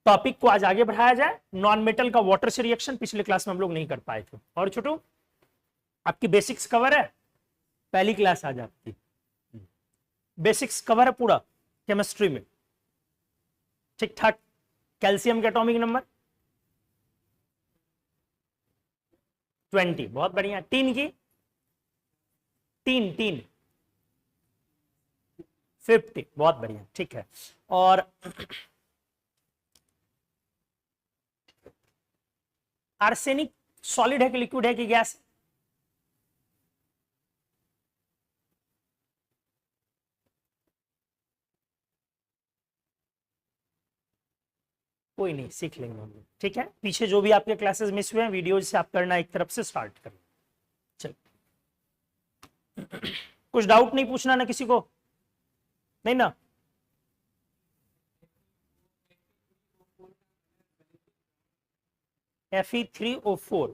Topic को आज आगे बढ़ाया जाए। नॉन मेटल का वाटर से रिएक्शन पिछले क्लास में हम लोग नहीं कर पाए थे। और छोटू आपकी बेसिक्स कवर है, पहली क्लास आज आपकी बेसिक्स कवर है पूरा केमिस्ट्री में, ठीक ठाक। कैल्शियम के एटॉमिक नंबर 20, बहुत बढ़िया। टीन की तीन 50, बहुत बढ़िया, ठीक है। और आर्सेनिक सॉलिड है कि लिक्विड है कि गैस है? कोई नहीं, सीख लेंगे हम लोग, ठीक है। पीछे जो भी आपके क्लासेस मिस हुए हैं वीडियो से आप करना एक तरफ से स्टार्ट करें। चल कुछ डाउट नहीं पूछना ना किसी को, नहीं ना? Fe3O4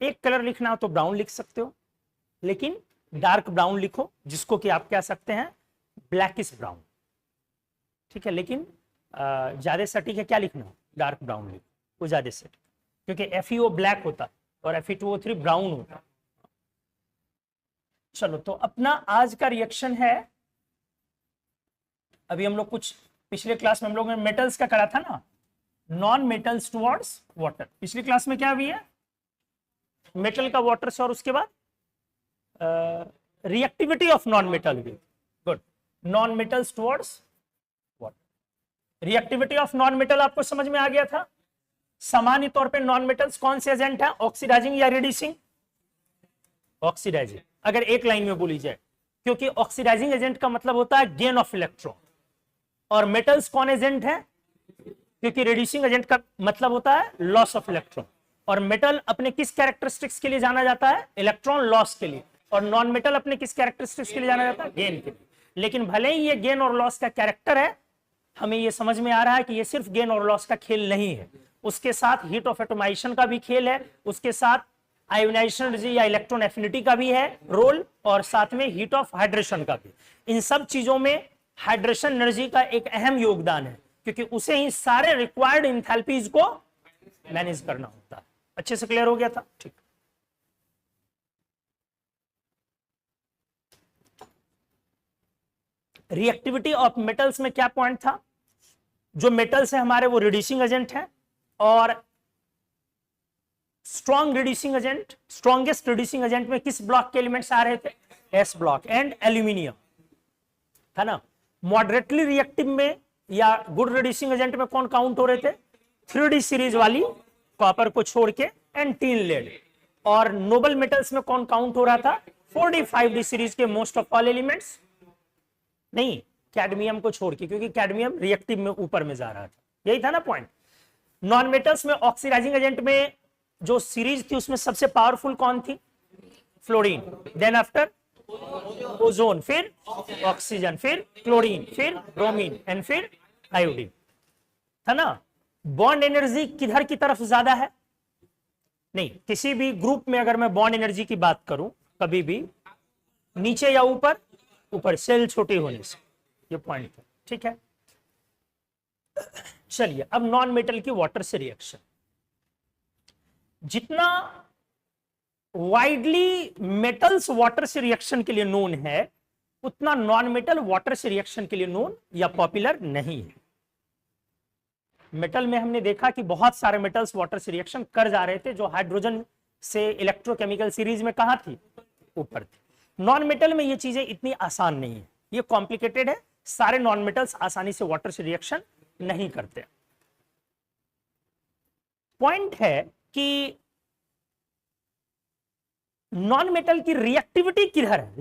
एक कलर लिखना हो तो ब्राउन लिख सकते हो, लेकिन डार्क ब्राउन लिखो, जिसको कि आप कह सकते हैं ब्लैकिश ब्राउन, ठीक है। लेकिन ज्यादा सटीक है क्या लिखना, डार्क ब्राउन लिखो, वो ज्यादा सटीक, क्योंकि FeO ब्लैक होता और Fe2O3 ब्राउन होता। चलो तो अपना आज का रिएक्शन है, अभी हम लोग कुछ पिछले क्लास में हम लोग ने मेटल्स का करा था ना, नॉन मेटल्स टुवर्ड्स वाटर। पिछली क्लास में क्या हुई है, मेटल का वाटर से, और उसके बाद रिएक्टिविटी ऑफ नॉन मेटल हुई। Good, non metals towards water. Reactivity of non metal आपको समझ में आ गया था। सामान्य तौर पे नॉन मेटल्स कौन से एजेंट हैं, ऑक्सीडाइजिंग या रिड्यूसिंग? ऑक्सीडाइजिंग, अगर एक लाइन में बोली जाए, क्योंकि ऑक्सीडाइजिंग एजेंट का मतलब होता है गेन ऑफ इलेक्ट्रॉन, और मेटल्स कौन एजेंट है, क्योंकि रिड्यूसिंग एजेंट का मतलब होता है लॉस ऑफ इलेक्ट्रॉन। और मेटल अपने किस कैरेक्टरिस्टिक्स के लिए जाना जाता है, इलेक्ट्रॉन लॉस के लिए, और नॉन मेटल अपने किस कैरेक्टरिस्टिक्स के लिए जाना जाता है, गेन के लिए। लेकिन भले ही ये गेन और लॉस का कैरेक्टर है, हमें ये समझ में आ रहा है कि ये सिर्फ गेन और लॉस का खेल नहीं है, उसके साथ हीट ऑफ एटोमाइजेशन का भी खेल है, उसके साथ आयोनाइजेशन एनर्जी या इलेक्ट्रॉन एफिनिटी का भी है रोल, और साथ में हीट ऑफ हाइड्रेशन का भी। इन सब चीजों में हाइड्रेशन एनर्जी का एक अहम योगदान है, क्योंकि उसे ही सारे रिक्वायर्ड इंथैल्पीज को मैनेज करना होता है। अच्छे से क्लियर हो गया था, ठीक। रिएक्टिविटी ऑफ मेटल्स में क्या पॉइंट था, जो मेटल्स है हमारे वो रिड्यूसिंग एजेंट है, और strong reducing agent, strongest reducing agent में किस ब्लॉक के एलिमेंट्स आ रहे थे, एस ब्लॉक एंड एल्यूमिनियम, था ना। मॉडरेटली रिएक्टिव में या गुड रिड्यूसिंग एजेंट में कौन काउंट हो रहे थे, 3D सीरीज वाली कॉपर को छोड़ के एंड टिन लेड। और नोबल मेटल्स में कौन काउंट हो रहा था, 4D 5D सीरीज के मोस्ट ऑफ ऑल एलिमेंट्स, नहीं कैडमियम को छोड़ के, क्योंकि कैडमियम रिएक्टिव में ऊपर में जा रहा था, यही था ना पॉइंट। नॉन मेटल्स में ऑक्सीडाइजिंग एजेंट में जो सीरीज थी उसमें सबसे पावरफुल कौन थी, फ्लोरीन, देन आफ्टर ओजोन, फिर ऑक्सीजन, फिर क्लोरीन, फिर ब्रोमीन एंड फिर आयोडीन, था ना। बॉन्ड एनर्जी किधर की तरफ ज्यादा है, नहीं किसी भी ग्रुप में अगर मैं बॉन्ड एनर्जी की बात करूं कभी भी, नीचे या ऊपर, ऊपर, सेल छोटे होने से, ये पॉइंट है, ठीक है। चलिए अब नॉन मेटल की वाटर से रिएक्शन, जितना वाइडली मेटल्स वाटर से रिएक्शन के लिए नोन है, उतना नॉन मेटल वाटर से रिएक्शन के लिए नोन या पॉपुलर नहीं है। मेटल में हमने देखा कि बहुत सारे मेटल्स वाटर से रिएक्शन कर जा रहे थे, जो हाइड्रोजन से इलेक्ट्रोकेमिकल सीरीज में कहां थी, ऊपर थी। नॉन मेटल में ये चीजें इतनी आसान नहीं है, ये कॉम्प्लिकेटेड है, सारे नॉन मेटल्स आसानी से वाटर से रिएक्शन नहीं करते। पॉइंट है कि नॉन मेटल की रिएक्टिविटी किधर है,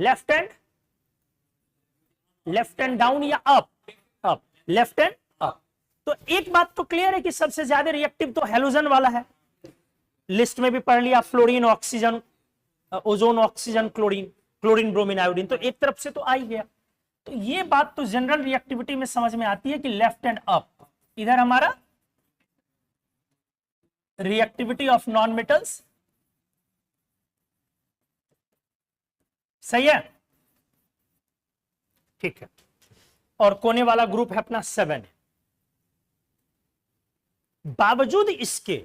लेफ्ट एंड डाउन या अप, लेफ्ट एंड अप। तो एक बात तो क्लियर है कि सबसे ज्यादा रिएक्टिव तो हैलोजन वाला है, लिस्ट में भी पढ़ लिया, fluorine oxygen, ozone oxygen, chlorine bromine iodine, तो एक तरफ से तो आ ही गया। तो ये बात तो जनरल रिएक्टिविटी में समझ में आती है कि लेफ्ट एंड अप, इधर हमारा रिएक्टिविटी ऑफ नॉन मेटल्स, सही है, ठीक है। और कोने वाला ग्रुप है अपना 7, बावजूद इसके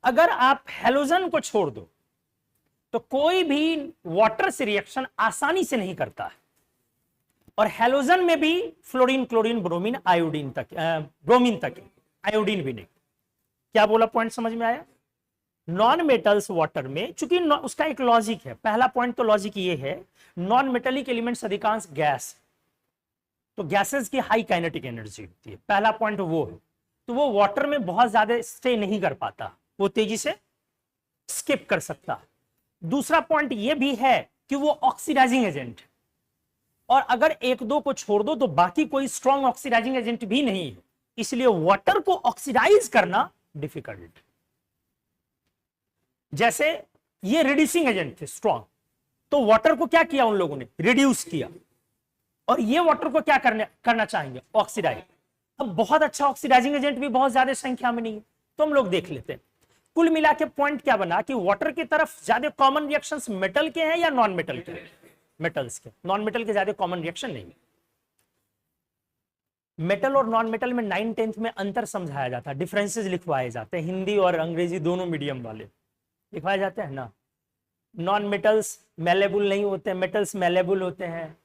अगर आप हेलोजन को छोड़ दो तो कोई भी वाटर से रिएक्शन आसानी से नहीं करता है। और हेलोजन में भी फ्लोरीन, क्लोरीन, ब्रोमीन, आयोडीन तक, ब्रोमीन तक, आयोडीन भी नहीं। क्या बोला, पॉइंट समझ में आया? नॉन मेटल्स वाटर में, चूंकि उसका एक लॉजिक है, पहला पॉइंट तो लॉजिक ये है, नॉन मेटेलिक एलिमेंट्स अधिकांश गैस, तो गैसेस की हाई काइनेटिक एनर्जी होती है, पहला पॉइंट वो है। तो वो वाटर में बहुत ज्यादा स्टे नहीं कर पाता, वो तेजी से स्किप कर सकता। दूसरा पॉइंट ये भी है कि वो ऑक्सीडाइजिंग एजेंट है, और अगर एक दो को छोड़ दो तो बाकी कोई स्ट्रॉन्ग ऑक्सीडाइजिंग एजेंट भी नहीं है, इसलिए वाटर को ऑक्सीडाइज करना डिफिकल्ट। जैसे ये रिड्यूसिंग एजेंट थे स्ट्रॉन्ग, तो वाटर को क्या किया उन लोगों ने, रिड्यूस किया, और ये वाटर को क्या करना चाहेंगे, ऑक्सीडाइज। अब बहुत अच्छा ऑक्सीडाइजिंग एजेंट भी बहुत ज्यादा संख्या में नहीं है, तो हम लोग देख लेते हैं। कुल मिला के पॉइंट क्या बना कि वाटर की तरफ ज्यादा कॉमन रिएक्शंस मेटल के हैं या नॉन मेटल के? मेटल्स के। नॉन मेटल के ज्यादा कॉमन रिएक्शन नहीं। मेटल और नॉन मेटल में 9th-10th में अंतर समझाया जाता है, डिफरेंसेस लिखवाए जाते हैं, हिंदी और अंग्रेजी दोनों मीडियम वाले लिखवाए जाते हैं ना। नॉन मेटल्स मेलेबल नहीं होते, मेटल्स मेलेबल होते हैं।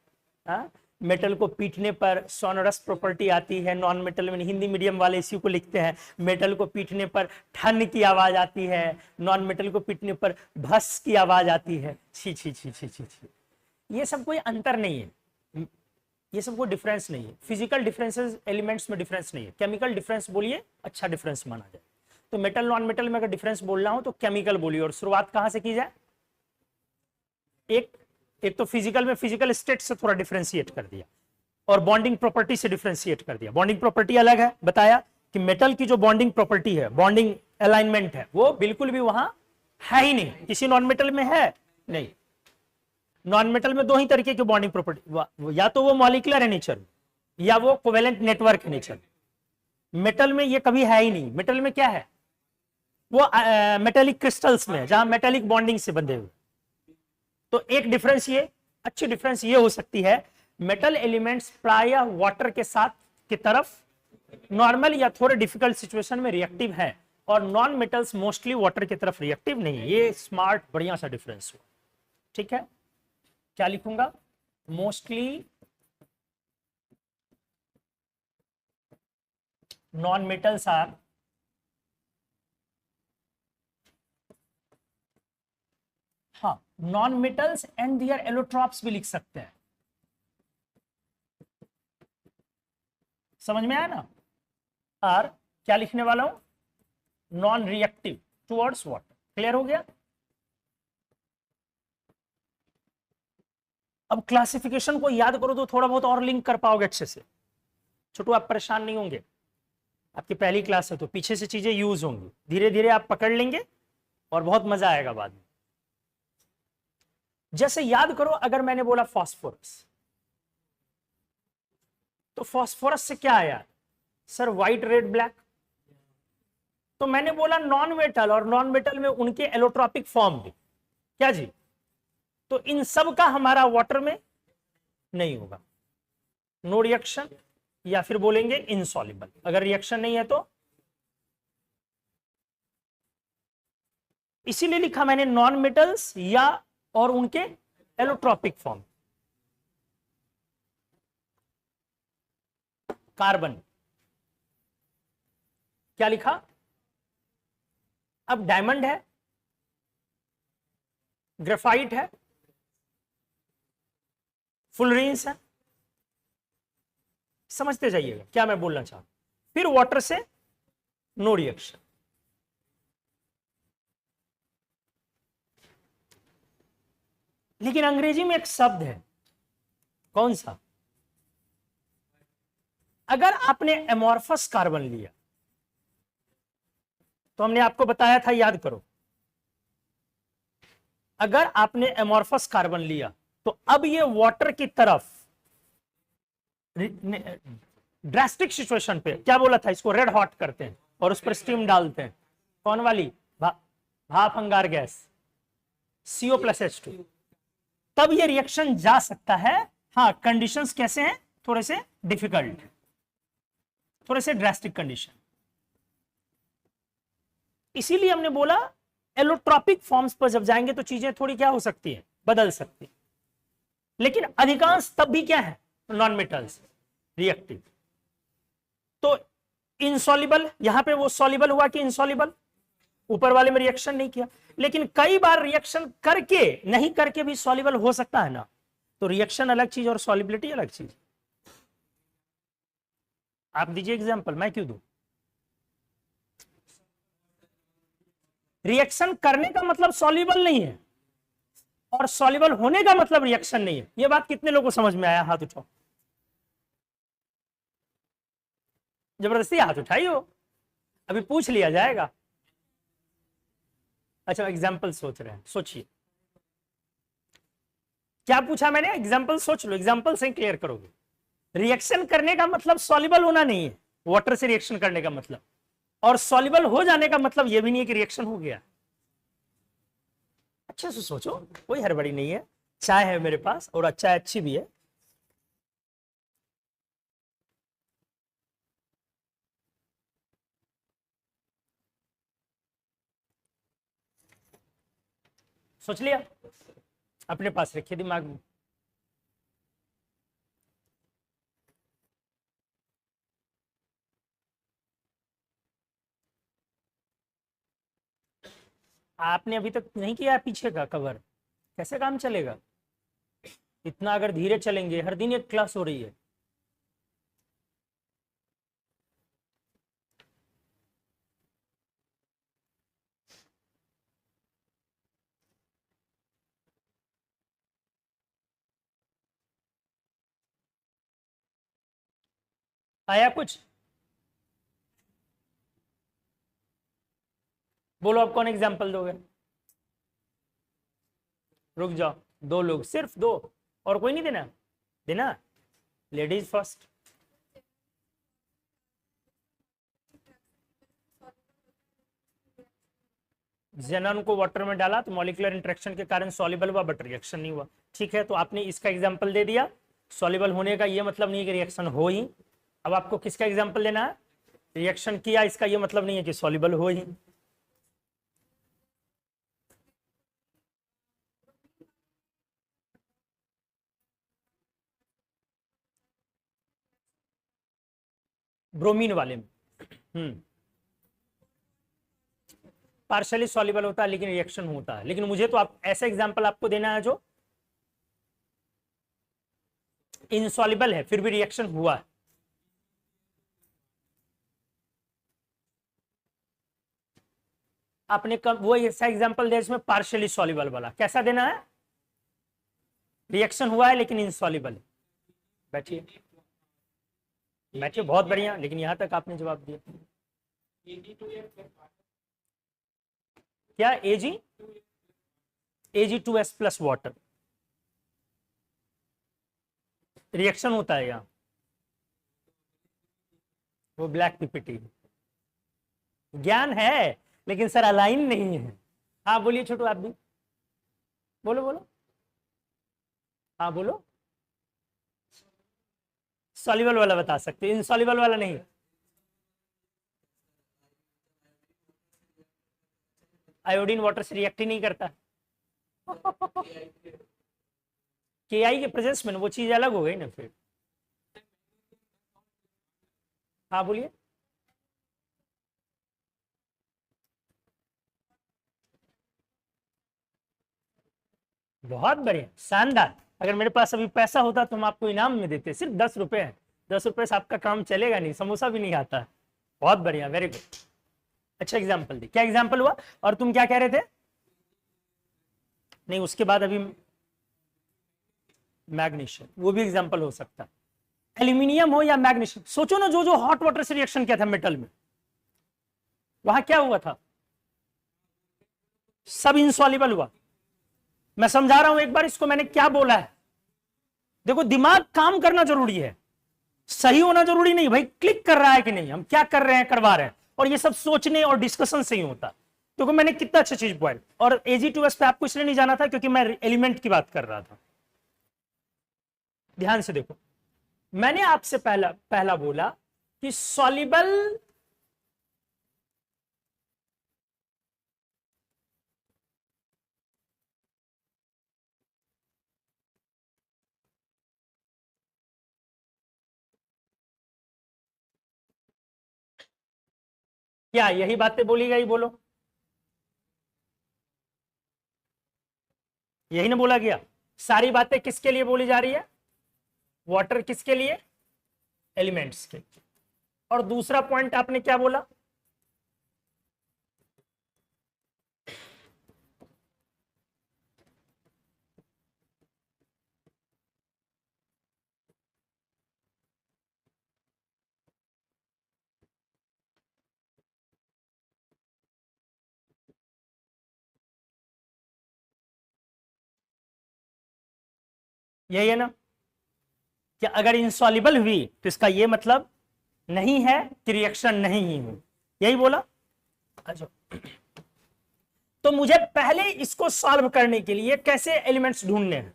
हाँ, मेटल को पीटने पर सोनरस प्रॉपर्टी आती है, नॉन मेटल में हिंदी मीडियम वाले इसी को लिखते हैं। मेटल को पीटने पर ठन की आवाज आती है, नॉन मेटल को पीटने पर भस की आवाज आती है। छी छी छी छी छी छी। ये सब कोई अंतर नहीं है, ये सब कोई डिफरेंस नहीं है। फिजिकल डिफरेंसेस एलिमेंट्स में डिफरेंस नहीं है, केमिकल डिफरेंस बोलिए अच्छा डिफरेंस माना जाए। तो मेटल नॉन मेटल में अगर डिफरेंस बोलना हो तो केमिकल बोलिए, और शुरुआत कहां से की जाए? एक तो फिजिकल में फिजिकल स्टेट से थोड़ा डिफरेंशिएट कर दिया, और बॉन्डिंग प्रॉपर्टी से डिफरेंशिएट कर दिया। बॉन्डिंग प्रॉपर्टी अलग है, बताया कि मेटल की जो बॉन्डिंग प्रॉपर्टी है, बॉन्डिंग अलाइनमेंट है, वो बिल्कुल भी वहां है ही नहीं, किसी नॉन मेटल में है नहीं। नॉन मेटल में दो ही तरीके की बॉन्डिंग प्रॉपर्टी, या तो वो मॉलिक्यूलर है नेचर या वो कोवेलेंट नेटवर्क है नेचर। मेटल में ये कभी है ही नहीं। मेटल में क्या है, वो मेटेलिक क्रिस्टल्स में, जहां मेटेलिक बॉन्डिंग से बंधे हुए। तो एक डिफरेंस ये, अच्छी डिफरेंस ये हो सकती है, मेटल एलिमेंट्स प्रायः वाटर के साथ की तरफ नॉर्मल या थोड़े डिफिकल्ट सिचुएशन में रिएक्टिव है, और नॉन मेटल्स मोस्टली वाटर की तरफ रिएक्टिव नहीं। ये स्मार्ट बढ़िया सा डिफरेंस हुआ। ठीक है, क्या लिखूंगा, मोस्टली नॉन मेटल्स आर हाँ, non metals and their allotropes भी लिख सकते हैं। समझ में आया ना? आर क्या लिखने वाला हूं, non reactive towards water. Clear हो गया? अब क्लासिफिकेशन को याद करो तो थोड़ा बहुत और लिंक कर पाओगे अच्छे से। छोटू आप परेशान नहीं होंगे, आपकी पहली क्लास है तो पीछे से चीजें यूज होंगी, धीरे धीरे आप पकड़ लेंगे और बहुत मजा आएगा बाद में। जैसे याद करो, अगर मैंने बोला फास्फोरस, तो फास्फोरस से क्या आया सर, व्हाइट रेड ब्लैक। तो मैंने बोला नॉन मेटल, और नॉन मेटल में उनके एलोट्रॉपिक फॉर्म भी, क्या जी? तो इन सब का हमारा वाटर में नहीं होगा, नो रिएक्शन, या फिर बोलेंगे इनसॉल्युबल। अगर रिएक्शन नहीं है तो इसीलिए लिखा मैंने नॉन मेटल्स या और उनके एलोट्रॉपिक फॉर्म। कार्बन क्या लिखा, अब डायमंड है, ग्रेफाइट है, फुलरेंस है। समझते जाइएगा क्या मैं बोलना चाहूं। फिर वाटर से नो रिएक्शन। लेकिन अंग्रेजी में एक शब्द है, कौन सा? अगर आपने एमॉर्फस कार्बन लिया, तो हमने आपको बताया था, याद करो, अगर आपने एमॉर्फस कार्बन लिया तो अब ये वाटर की तरफ ड्रास्टिक सिचुएशन पे क्या बोला था, इसको रेड हॉट करते हैं और उस पर स्टीम डालते हैं। कौन वाली? भाप अंगार गैस, CO+H2। तब ये रिएक्शन जा सकता है। हाँ, कंडीशंस कैसे हैं, थोड़े से डिफिकल्ट, थोड़े से ड्रास्टिक कंडीशन। इसीलिए हमने बोला एलोट्रॉपिक फॉर्म्स पर जब जाएंगे तो चीजें थोड़ी क्या हो सकती है, बदल सकती है, लेकिन अधिकांश तब भी क्या है, नॉन मेटल्स रिएक्टिव। तो इनसॉल्युबल, यहां पे वो सॉल्युबल हुआ कि इनसॉल्युबल, ऊपर वाले में रिएक्शन नहीं किया, लेकिन कई बार रिएक्शन करके नहीं करके भी सॉल्युबल हो सकता है ना, तो रिएक्शन अलग चीज और सॉल्युबिलिटी अलग चीज। आप दीजिए एग्जांपल, मैं क्यों दूं? रिएक्शन करने का मतलब सॉल्युबल नहीं है और सॉल्युबल होने का मतलब रिएक्शन नहीं है। यह बात कितने लोगों को समझ में आया? हाथ उठाओ, जबरदस्ती हाथ उठाई हो, अभी पूछ लिया जाएगा। अच्छा एग्जाम्पल सोच रहे हैं, सोचिए क्या पूछा मैंने, एग्जाम्पल सोच लो, एग्जाम्पल से क्लियर करोगे। रिएक्शन करने का मतलब सॉल्युबल होना नहीं है, वाटर से रिएक्शन करने का मतलब, और सॉल्युबल हो जाने का मतलब यह भी नहीं है कि रिएक्शन हो गया। अच्छे से सोचो, कोई हड़बड़ी नहीं है, चाय है मेरे पास और चाय अच्छी भी है। सोच लिया, अपने पास रखिए दिमाग में। आपने अभी तक नहीं किया पीछे का कवर, कैसे काम चलेगा? इतना अगर धीरे चलेंगे, हर दिन एक क्लास हो रही है। आया कुछ? बोलो आप कौन एग्जाम्पल दोगे? रुक जाओ, दो लोग, सिर्फ दो, और कोई नहीं देना? देना, लेडीज फर्स्ट। जेनन को वाटर में डाला तो मॉलिक्यूलर इंटरेक्शन के कारण सॉल्युबल हुआ बट रिएक्शन नहीं हुआ। ठीक है, तो आपने इसका एग्जांपल दे दिया। सॉल्युबल होने का ये मतलब नहीं है कि रिएक्शन हो ही। अब आपको किसका एग्जांपल लेना है? रिएक्शन किया, इसका ये मतलब नहीं है कि सॉल्युबल हो ही। ब्रोमीन वाले में पार्शियली सॉल्युबल होता है लेकिन रिएक्शन होता है। लेकिन मुझे तो आप ऐसा एग्जांपल आपको देना है जो इनसॉल्युबल है फिर भी रिएक्शन हुआ है। आपने कब वो ऐसा एग्जांपल दिया जिसमें पार्शियली सॉल्युबल वाला, कैसा देना है? रिएक्शन हुआ है लेकिन इनसॉल्युबल है। बैठिए बैठिए, बहुत बढ़िया, लेकिन यहां तक आपने जवाब दिया। क्या Ag2S प्लस वाटर रिएक्शन होता है यहाँ, वो ब्लैक पीपीटी ज्ञान है लेकिन सर अलाइन नहीं है। हाँ बोलिए छोटू, आप भी बोलो बोलो। हाँ बोलो, सॉल्युबल वाला बता सकते, इनसॉल्युबल वाला नहीं। आयोडीन वाटर से रिएक्ट ही नहीं करता। KI के प्रेजेंस में वो चीज अलग हो गई ना फिर। हाँ बोलिए। बहुत बढ़िया, शानदार। अगर मेरे पास अभी पैसा होता तो हम आपको इनाम में देते, सिर्फ 10 रुपए है। 10 रुपए से आपका काम चलेगा नहीं, समोसा भी नहीं आता है। बहुत बढ़िया, वेरी गुड, अच्छा एग्जाम्पल दी। क्या एग्जाम्पल हुआ? और तुम क्या कह रहे थे? नहीं, उसके बाद अभी मैग्नीशियम, वो भी एग्जाम्पल हो सकता है। एल्यूमिनियम हो या मैग्नीशियम, सोचो ना, जो जो हॉट वाटर से रिएक्शन किया था मेटल में, वहां क्या हुआ था? सब इनसॉल्युबल हुआ। मैं समझा रहा हूं एक बार इसको, मैंने क्या बोला है। देखो, दिमाग काम करना जरूरी है, सही होना जरूरी नहीं। भाई क्लिक कर रहा है कि नहीं, हम क्या कर रहे हैं, करवा रहे हैं, और ये सब सोचने और डिस्कशन से ही होता। क्योंकि मैंने कितना अच्छा चीज पॉइंट, और Ag2S पे आपको इसलिए नहीं जाना था क्योंकि मैं एलिमेंट की बात कर रहा था। ध्यान से देखो, मैंने आपसे पहला पहला बोला कि सॉल्युबल क्या यही बातें बोली गई? बोलो, यही ना बोला गया? सारी बातें किसके लिए बोली जा रही है? वाटर किसके लिए? एलिमेंट्स के। और दूसरा पॉइंट आपने क्या बोला? यही है ना कि अगर इंसॉल्युबल हुई तो इसका यह मतलब नहीं है कि रिएक्शन नहीं ही हुई, यही बोला। अच्छा, तो मुझे पहले इसको सॉल्व करने के लिए कैसे एलिमेंट्स ढूंढने हैं?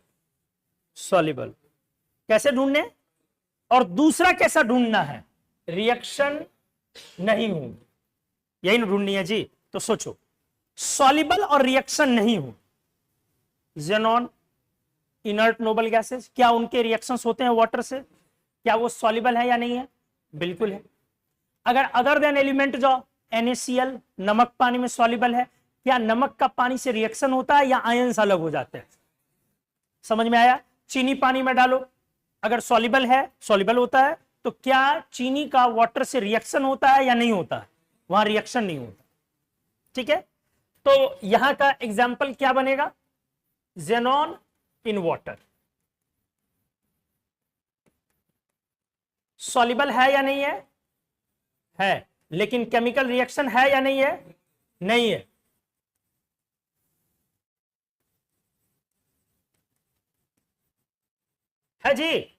सॉल्युबल कैसे ढूंढने, और दूसरा कैसा ढूंढना है? रिएक्शन नहीं हो, यही ना ढूंढनी है जी। तो सोचो, सॉल्युबल और रिएक्शन नहीं हो, ज़ेनॉन, इनर्ट नोबल गैसेस, क्या उनके रिएक्शंस होते हैं वाटर से? क्या वो सॉल्युबल है या नहीं है? बिल्कुल है। अगर अदर देन एलिमेंट जाओ, NaCl, नमक पानी में सॉल्युबल है, क्या नमक का पानी से रिएक्शन होता है या आयंस अलग हो जाते हैं? समझ में आया? चीनी पानी में डालो, अगर सॉल्युबल है, सॉल्युबल होता है, तो क्या चीनी का वाटर से रिएक्शन होता है या नहीं होता है? वहां रिएक्शन नहीं होता। ठीक है, तो यहां का एग्जाम्पल क्या बनेगा? ज़ेनॉन इन वाटर सॉल्युबल है या नहीं है? है, लेकिन केमिकल रिएक्शन है या नहीं है? नहीं है। है जी?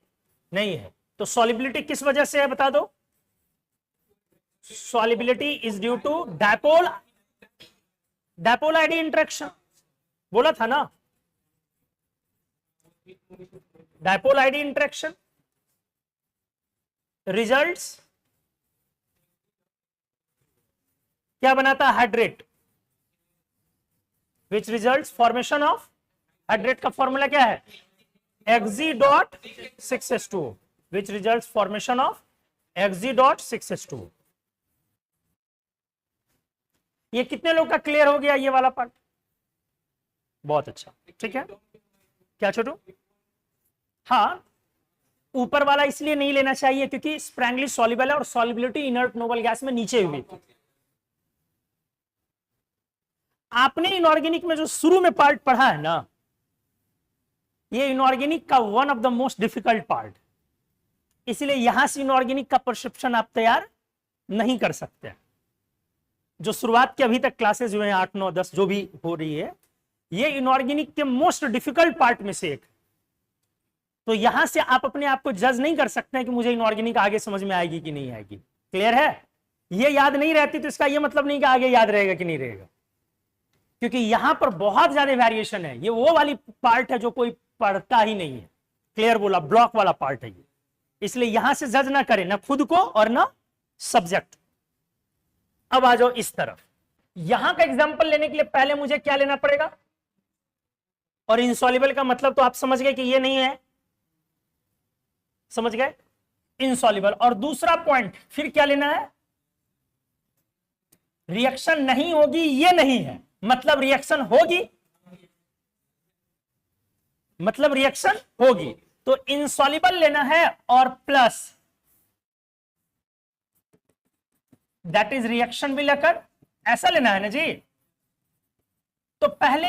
नहीं है। तो सॉल्युबिलिटी किस वजह से है बता दो? Solubility is due to dipole, dipole ID interaction, बोला था ना, डायपोल आईडी इंटरेक्शन रिजल्ट्स क्या बनाता है? Hydrate, which results formation of hydrate का फॉर्मूला क्या है? Xg.6h2, which results formation of Xg.6h2। ये कितने लोग का क्लियर हो गया ये वाला पार्ट? बहुत अच्छा, ठीक है। क्या छोटू? हाँ, ऊपर वाला इसलिए नहीं लेना चाहिए क्योंकि स्प्रैंगली सॉल्युबल है और सॉल्युबिलिटी इनर्ट नोबल गैस में नीचे हुई थी। आपने इनऑर्गेनिक में जो शुरू में पार्ट पढ़ा है ना, ये इनऑर्गेनिक का one of the most difficult part, इसलिए यहां से इनऑर्गेनिक का परसेप्शन आप तैयार नहीं कर सकते। जो शुरुआत के अभी तक क्लासेस हुए हैं 8, 9, 10 जो भी हो रही है, ये इनऑर्गेनिक के मोस्ट डिफिकल्ट पार्ट में से एक। तो यहां से आप अपने आप को जज नहीं कर सकते हैं कि मुझे इनऑर्गेनिक आगे समझ में आएगी कि नहीं आएगी। क्लियर है? ये याद नहीं रहती तो इसका ये मतलब नहीं कि आगे याद रहेगा कि नहीं रहेगा, क्योंकि यहां पर बहुत ज्यादा वेरिएशन है। ये वो वाली पार्ट है जो कोई पढ़ता ही नहीं है। क्लियर बोला? ब्लॉक वाला पार्ट है ये, इसलिए यहां से जज ना करें, ना खुद को और ना सब्जेक्ट। अब आ जाओ इस तरफ। यहां का एग्जांपल लेने के लिए पहले मुझे क्या लेना पड़ेगा? और इनसॉल्युबल का मतलब तो आप समझ गए कि ये नहीं है, समझ गए? इनसॉल्युबल। और दूसरा पॉइंट फिर क्या लेना है? रिएक्शन नहीं होगी, ये नहीं है, मतलब रिएक्शन होगी, मतलब रिएक्शन होगी। तो इनसॉल्युबल लेना है और plus that is reaction will occur, ऐसा लेना है ना जी। तो पहले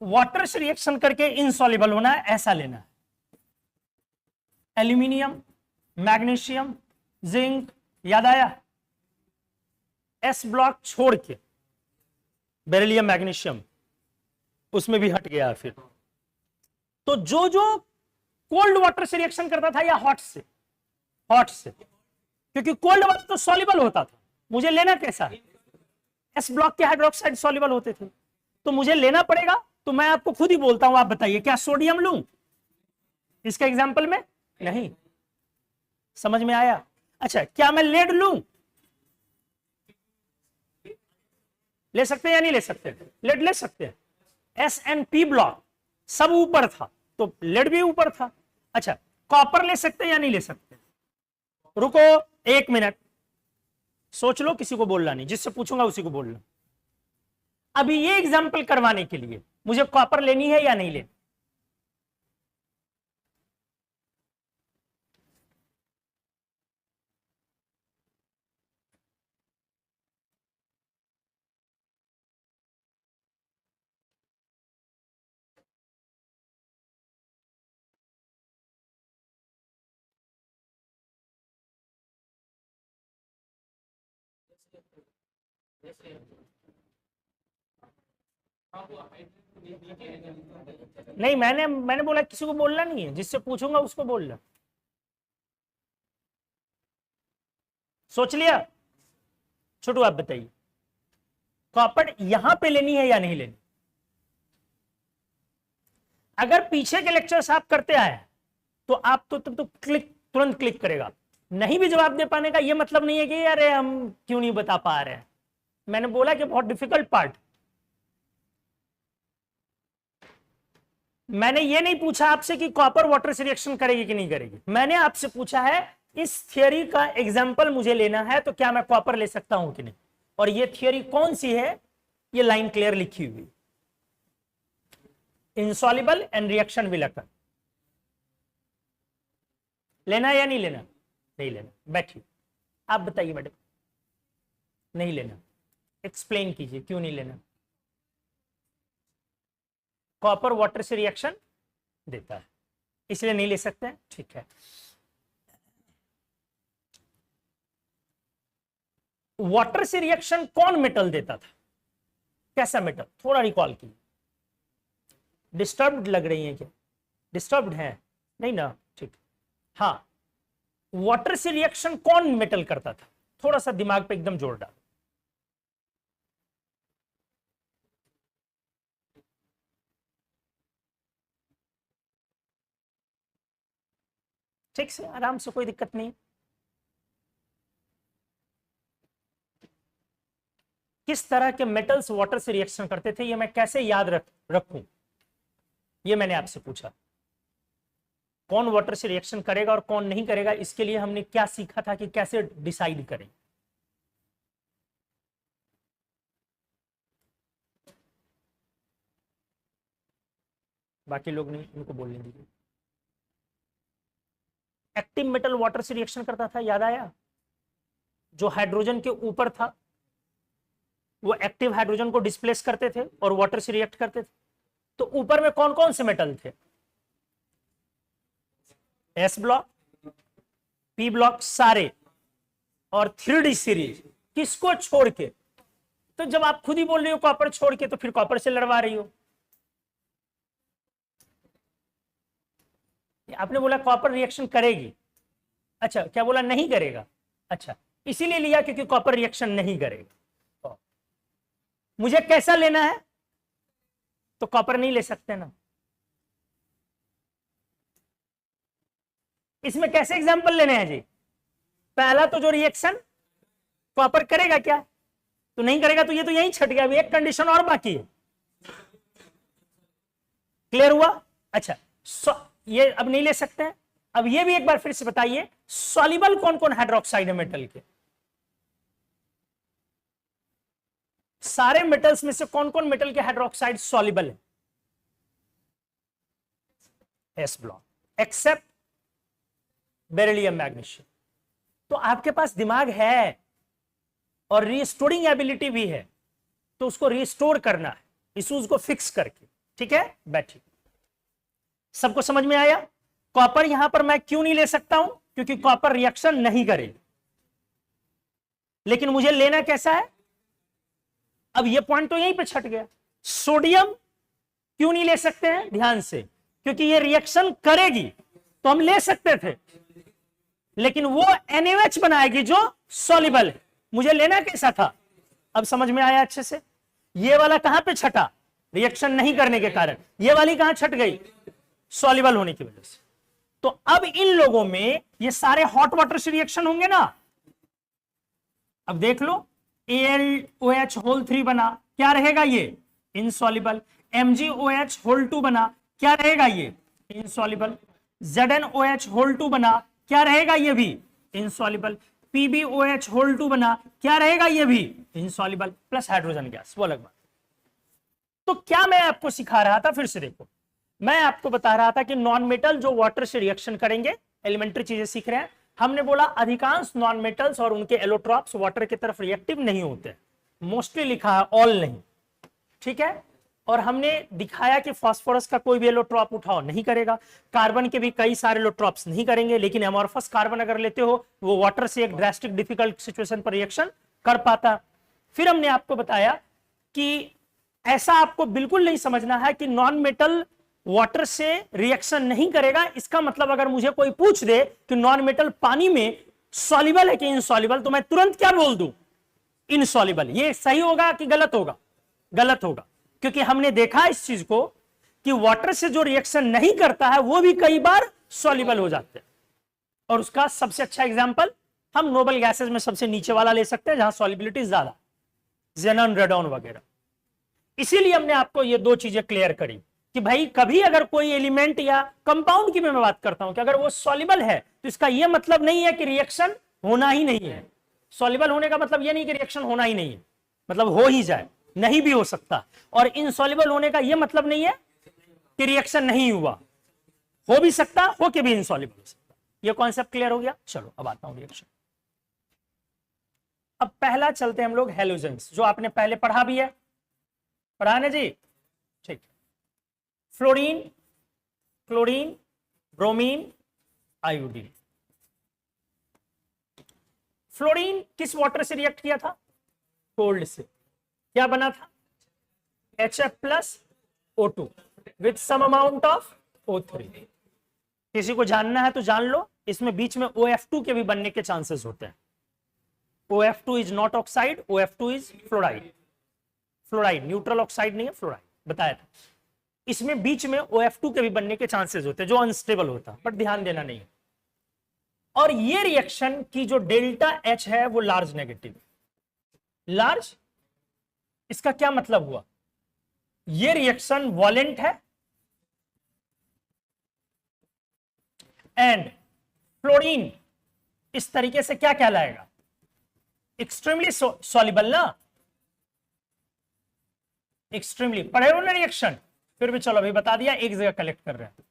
वाटर से रिएक्शन करके इनसॉल्युबल होना है, ऐसा लेना है। एल्यूमिनियम, मैग्नीशियम, जिंक, याद आया? एस ब्लॉक छोड़ के बेरिलियम, मैग्नीशियम उसमें भी हट गया फिर। तो जो जो कोल्ड वाटर से रिएक्शन करता था या हॉट से, हॉट से, क्योंकि कोल्ड वाटर तो सॉल्युबल होता था, मुझे लेना कैसा है? एस ब्लॉक के हाइड्रोक्साइड सॉल्युबल होते थे, तो मुझे लेना पड़ेगा। तो मैं आपको खुद ही बोलता हूं, आप बताइए क्या सोडियम लूं इसका एग्जाम्पल में? नहीं। समझ में आया? अच्छा, क्या मैं लेड लूं? ले सकते हैं या नहीं ले सकते? लेड ले सकते हैं। SnP ब्लॉक सब ऊपर था तो लेड भी ऊपर था। अच्छा, कॉपर ले सकते हैं या नहीं ले सकते? रुको 1 मिनट, सोच लो, किसी को बोलना नहीं, जिससे पूछूंगा उसी को बोलना। अभी ये एग्जाम्पल करवाने के लिए मुझे कॉपर लेनी है या नहीं लेनी? नहीं, मैंने बोला किसी को बोलना नहीं है, जिससे पूछूंगा उसको बोलना। सोच लिया? छोटू आप बताइए, कॉपर यहां पे लेनी है या नहीं लेनी? अगर पीछे के लेक्चर्स आप करते आए तो आप तो क्लिक, तुरंत क्लिक करेगा। नहीं भी जवाब दे पाने का ये मतलब नहीं है कि अरे हम क्यों नहीं बता पा रहे हैं। मैंने बोला कि बहुत डिफिकल्ट पार्ट। मैंने ये नहीं पूछा आपसे कि कॉपर वाटर से रिएक्शन करेगी कि नहीं करेगी। मैंने आपसे पूछा है इस थियरी का एग्जाम्पल मुझे लेना है, तो क्या मैं कॉपर ले सकता हूं कि नहीं, और ये थियरी कौन सी है, ये लाइन क्लियर लिखी हुई, insoluble and reaction will occur. लेना या नहीं लेना? नहीं लेना। बैठिए, आप बताइए मैडम। नहीं लेना। एक्सप्लेन कीजिए क्यों नहीं लेना। कॉपर वाटर से रिएक्शन देता है, इसलिए नहीं ले सकते हैं। ठीक है, वाटर से रिएक्शन कौन मेटल देता था? कैसा मेटल? थोड़ा रिकॉल कीजिए। डिस्टर्ब्ड लग रही है क्या? डिस्टर्ब्ड है? नहीं ना? ठीक। हाँ, वाटर से रिएक्शन कौन मेटल करता था? थोड़ा सा दिमाग पे एकदम जोर डालो। ठीक से, आराम से, कोई दिक्कत नहीं। किस तरह के मेटल्स वाटर से रिएक्शन करते थे, ये मैं कैसे याद रखूं, ये मैंने आपसे पूछा। कौन वाटर से रिएक्शन करेगा और कौन नहीं करेगा, इसके लिए हमने क्या सीखा था कि कैसे डिसाइड करें। बाकी लोग नहीं, उनको बोलने दीजिए। एक्टिव मेटल वाटर से रिएक्शन करता था, याद आया? जो हाइड्रोजन के ऊपर था वो एक्टिव हाइड्रोजन को डिस्प्लेस करते थे और वाटर से रिएक्ट करते थे। तो ऊपर में कौन कौन से मेटल थे? एस ब्लॉक, पी ब्लॉक सारे, और 3D सीरीज किसको छोड़ के? तो जब आप खुद ही बोल रही हो कॉपर छोड़ के, तो फिर कॉपर से लड़वा रही हो। आपने बोला कॉपर रिएक्शन करेगी, अच्छा क्या बोला? नहीं करेगा। अच्छा, इसीलिए लिया क्योंकि कॉपर रिएक्शन नहीं करेगा। मुझे कैसा लेना है? तो कॉपर नहीं ले सकते ना। इसमें कैसे एग्जांपल लेने हैं जी? पहला तो जो रिएक्शन कॉपर करेगा क्या? तो नहीं करेगा, तो ये तो यहीं छट गया। अभी एक कंडीशन और बाकी है। क्लियर हुआ? अच्छा, ये अब नहीं ले सकते हैं। अब ये भी एक बार फिर से बताइए, सॉल्युबल कौन कौन हाइड्रोक्साइड है मेटल के? सारे मेटल्स में से कौन कौन मेटल के हाइड्रोक्साइड सॉल्युबल है? S block, except beryllium magnesium. तो आपके पास दिमाग है और रिस्टोरिंग एबिलिटी भी है, तो उसको रिस्टोर करना है, इश्यूज को फिक्स करके। ठीक है, बैठिए। सबको समझ में आया? कॉपर यहां पर मैं क्यों नहीं ले सकता हूं? क्योंकि कॉपर रिएक्शन नहीं करेगी। लेकिन मुझे लेना कैसा है? अब ये पॉइंट तो यहीं पे छट गया। सोडियम क्यों नहीं ले सकते हैं? ध्यान से, क्योंकि ये रिएक्शन करेगी तो हम ले सकते थे, लेकिन वो NaOH बनाएगी जो सॉल्युबल है। मुझे लेना कैसा था? अब समझ में आया अच्छे से? ये वाला कहां पे छटा? रिएक्शन नहीं करने के कारण। ये वाली कहां छट गई? सॉल्युबल होने की वजह से। तो अब इन लोगों में ये सारे हॉट वाटर से रिएक्शन होंगे ना। अब देख लो, AlOH होल 3 बना, क्या रहेगा ये? इनसॉल्युबल। MgOH होल 2 बना, क्या रहेगा ये? इनसॉल्युबल। ZnOH होल 2 बना, क्या रहेगा ये भी? इनसॉल्युबल। PbOH होल 2 बना, क्या रहेगा ये भी इनसॉल्युबल प्लस हाइड्रोजन गैस, वो अलग बात। तो क्या मैं आपको सिखा रहा था, फिर से देखो, मैं आपको बता रहा था कि नॉन मेटल जो वाटर से रिएक्शन करेंगे, एलिमेंट्री चीजें सीख रहे हैं। हमने बोला अधिकांश नॉन मेटल्स और उनके एलोट्रॉप्स वाटर की तरफ रिएक्टिव नहीं होते, मोस्टली लिखा है ऑल नहीं, ठीक है। और हमने दिखाया कि फास्फोरस का कोई भी एलोट्रॉप उठाओ नहीं करेगा, कार्बन के भी कई सारे एलोट्रॉप्स नहीं करेंगे, लेकिन एमॉर्फस कार्बन अगर लेते हो वो वाटर से एक ड्रास्टिक डिफिकल्ट सिचुएशन पर रिएक्शन कर पाता। फिर हमने आपको बताया कि ऐसा आपको बिल्कुल नहीं समझना है कि नॉन मेटल वाटर से रिएक्शन नहीं करेगा, इसका मतलब अगर मुझे कोई पूछ दे कि नॉन मेटल पानी में सॉल्युबल है कि इनसॉल्युबल, तो मैं तुरंत क्या बोल दूं, इनसॉल्युबल। ये सही होगा कि गलत होगा? गलत होगा, क्योंकि हमने देखा इस चीज को कि वाटर से जो रिएक्शन नहीं करता है वो भी कई बार सॉल्युबल हो जाते हैं। और उसका सबसे अच्छा एग्जांपल हम नोबल गैसेस में सबसे नीचे वाला ले सकते हैं जहां सॉल्युबिलिटी ज्यादा, जेनॉन रेडॉन वगैरह। इसीलिए हमने आपको ये दो चीजें क्लियर करी कि भाई कभी अगर कोई एलिमेंट या कंपाउंड की मैं बात करता हूं कि अगर वो सॉल्युबल है तो इसका यह मतलब नहीं है कि रिएक्शन होना ही नहीं है। सॉल्युबल होने का मतलब यह नहीं कि रिएक्शन होना ही नहीं है, मतलब हो ही जाए, नहीं भी हो सकता। और इनसॉल्युबल होने का यह मतलब नहीं है कि रिएक्शन नहीं हुआ, हो भी सकता, हो के भी इनसॉल्युबल हो सकता। यह कॉन्सेप्ट क्लियर हो गया। चलो अब आता हूं रिएक्शन। अब पहला चलते हैं हम लोग हेलोजेंस, जो आपने पहले पढ़ा भी है, पढ़ा ना जी, ठीक। Fluorine, chlorine, bromine, iodine. Fluorine किस वाटर से रिएक्ट किया था? कोल्ड से। क्या बना था? HF plus O2 with some amount of O3। किसी को जानना है तो जान लो, इसमें बीच में OF2 के भी बनने के चांसेस होते हैं। OF2 is not oxide, OF2 is fluoride. Fluoride neutral oxide नहीं है, फ्लोराइड बताया था। इसमें बीच में OF2 के भी बनने के चांसेस होते हैं जो अनस्टेबल होता है, बट ध्यान देना नहीं है। और ये रिएक्शन की जो डेल्टा H है वो लार्ज नेगेटिव। लार्ज, इसका क्या मतलब हुआ? ये रिएक्शन वॉलेंट है एंड फ्लोरीन इस तरीके से क्या कहलाएगा? एक्सट्रीमली सॉल्युबल ना, एक्सट्रीमली। पढ़े हो ना रिएक्शन, फिर भी चलो अभी बता दिया, एक जगह कलेक्ट कर रहे हैं।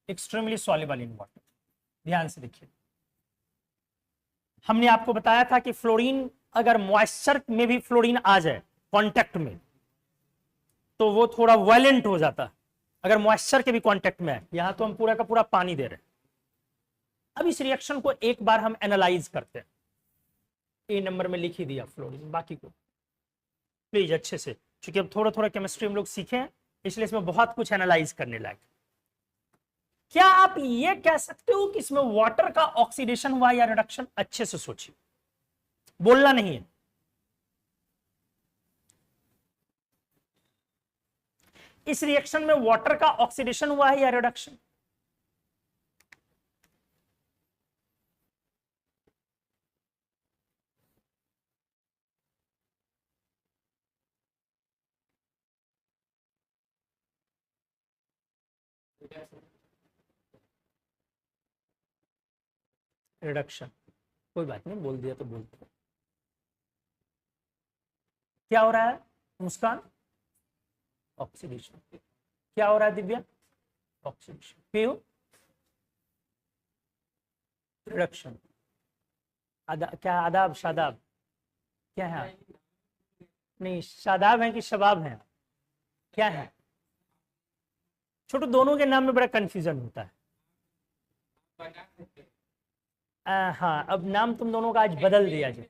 Extremely soluble in water. ध्यान से देखिए, हमने आपको बताया था कि फ्लोरीन अगर मॉइस्चर में भी फ्लोरीन आ जाए कांटेक्ट में तो वो थोड़ा वायलेंट हो जाता है, अगर मॉइस्चर के भी कांटेक्ट में है। यहां तो हम पूरा का पूरा पानी दे रहे हैं। अब इस रिएक्शन को एक बार हम एनालाइज करते हैं। ए नंबर में लिख ही दिया फ्लोरीन, बाकी को प्लीज अच्छे से, क्योंकि अब थोड़ा थोड़ा केमिस्ट्री हम लोग सीखे हैं, इसलिए इसमें बहुत कुछ एनालाइज करने लायक। क्या आप ये कह सकते हो कि इसमें वाटर का ऑक्सीडेशन हुआ या रिडक्शन? अच्छे से सोचिए, बोलना नहीं है। इस रिएक्शन में वाटर का ऑक्सीडेशन हुआ है या रिडक्शन? रिडक्शन। कोई बात नहीं, बोल दिया तो बोलते। क्या हो रहा है मुस्कान? ऑक्सीडेशन। क्या हो रहा है दिव्या? ऑक्सीडेशन। पीयू? रिडक्शन। क्या आदाब शादाब क्या है? नहीं, शादाब है कि शबाब है? क्या है? छोटू, दोनों के नाम में बड़ा कंफ्यूजन होता है। हाँ, अब नाम तुम दोनों का आज बदल दिया जाए।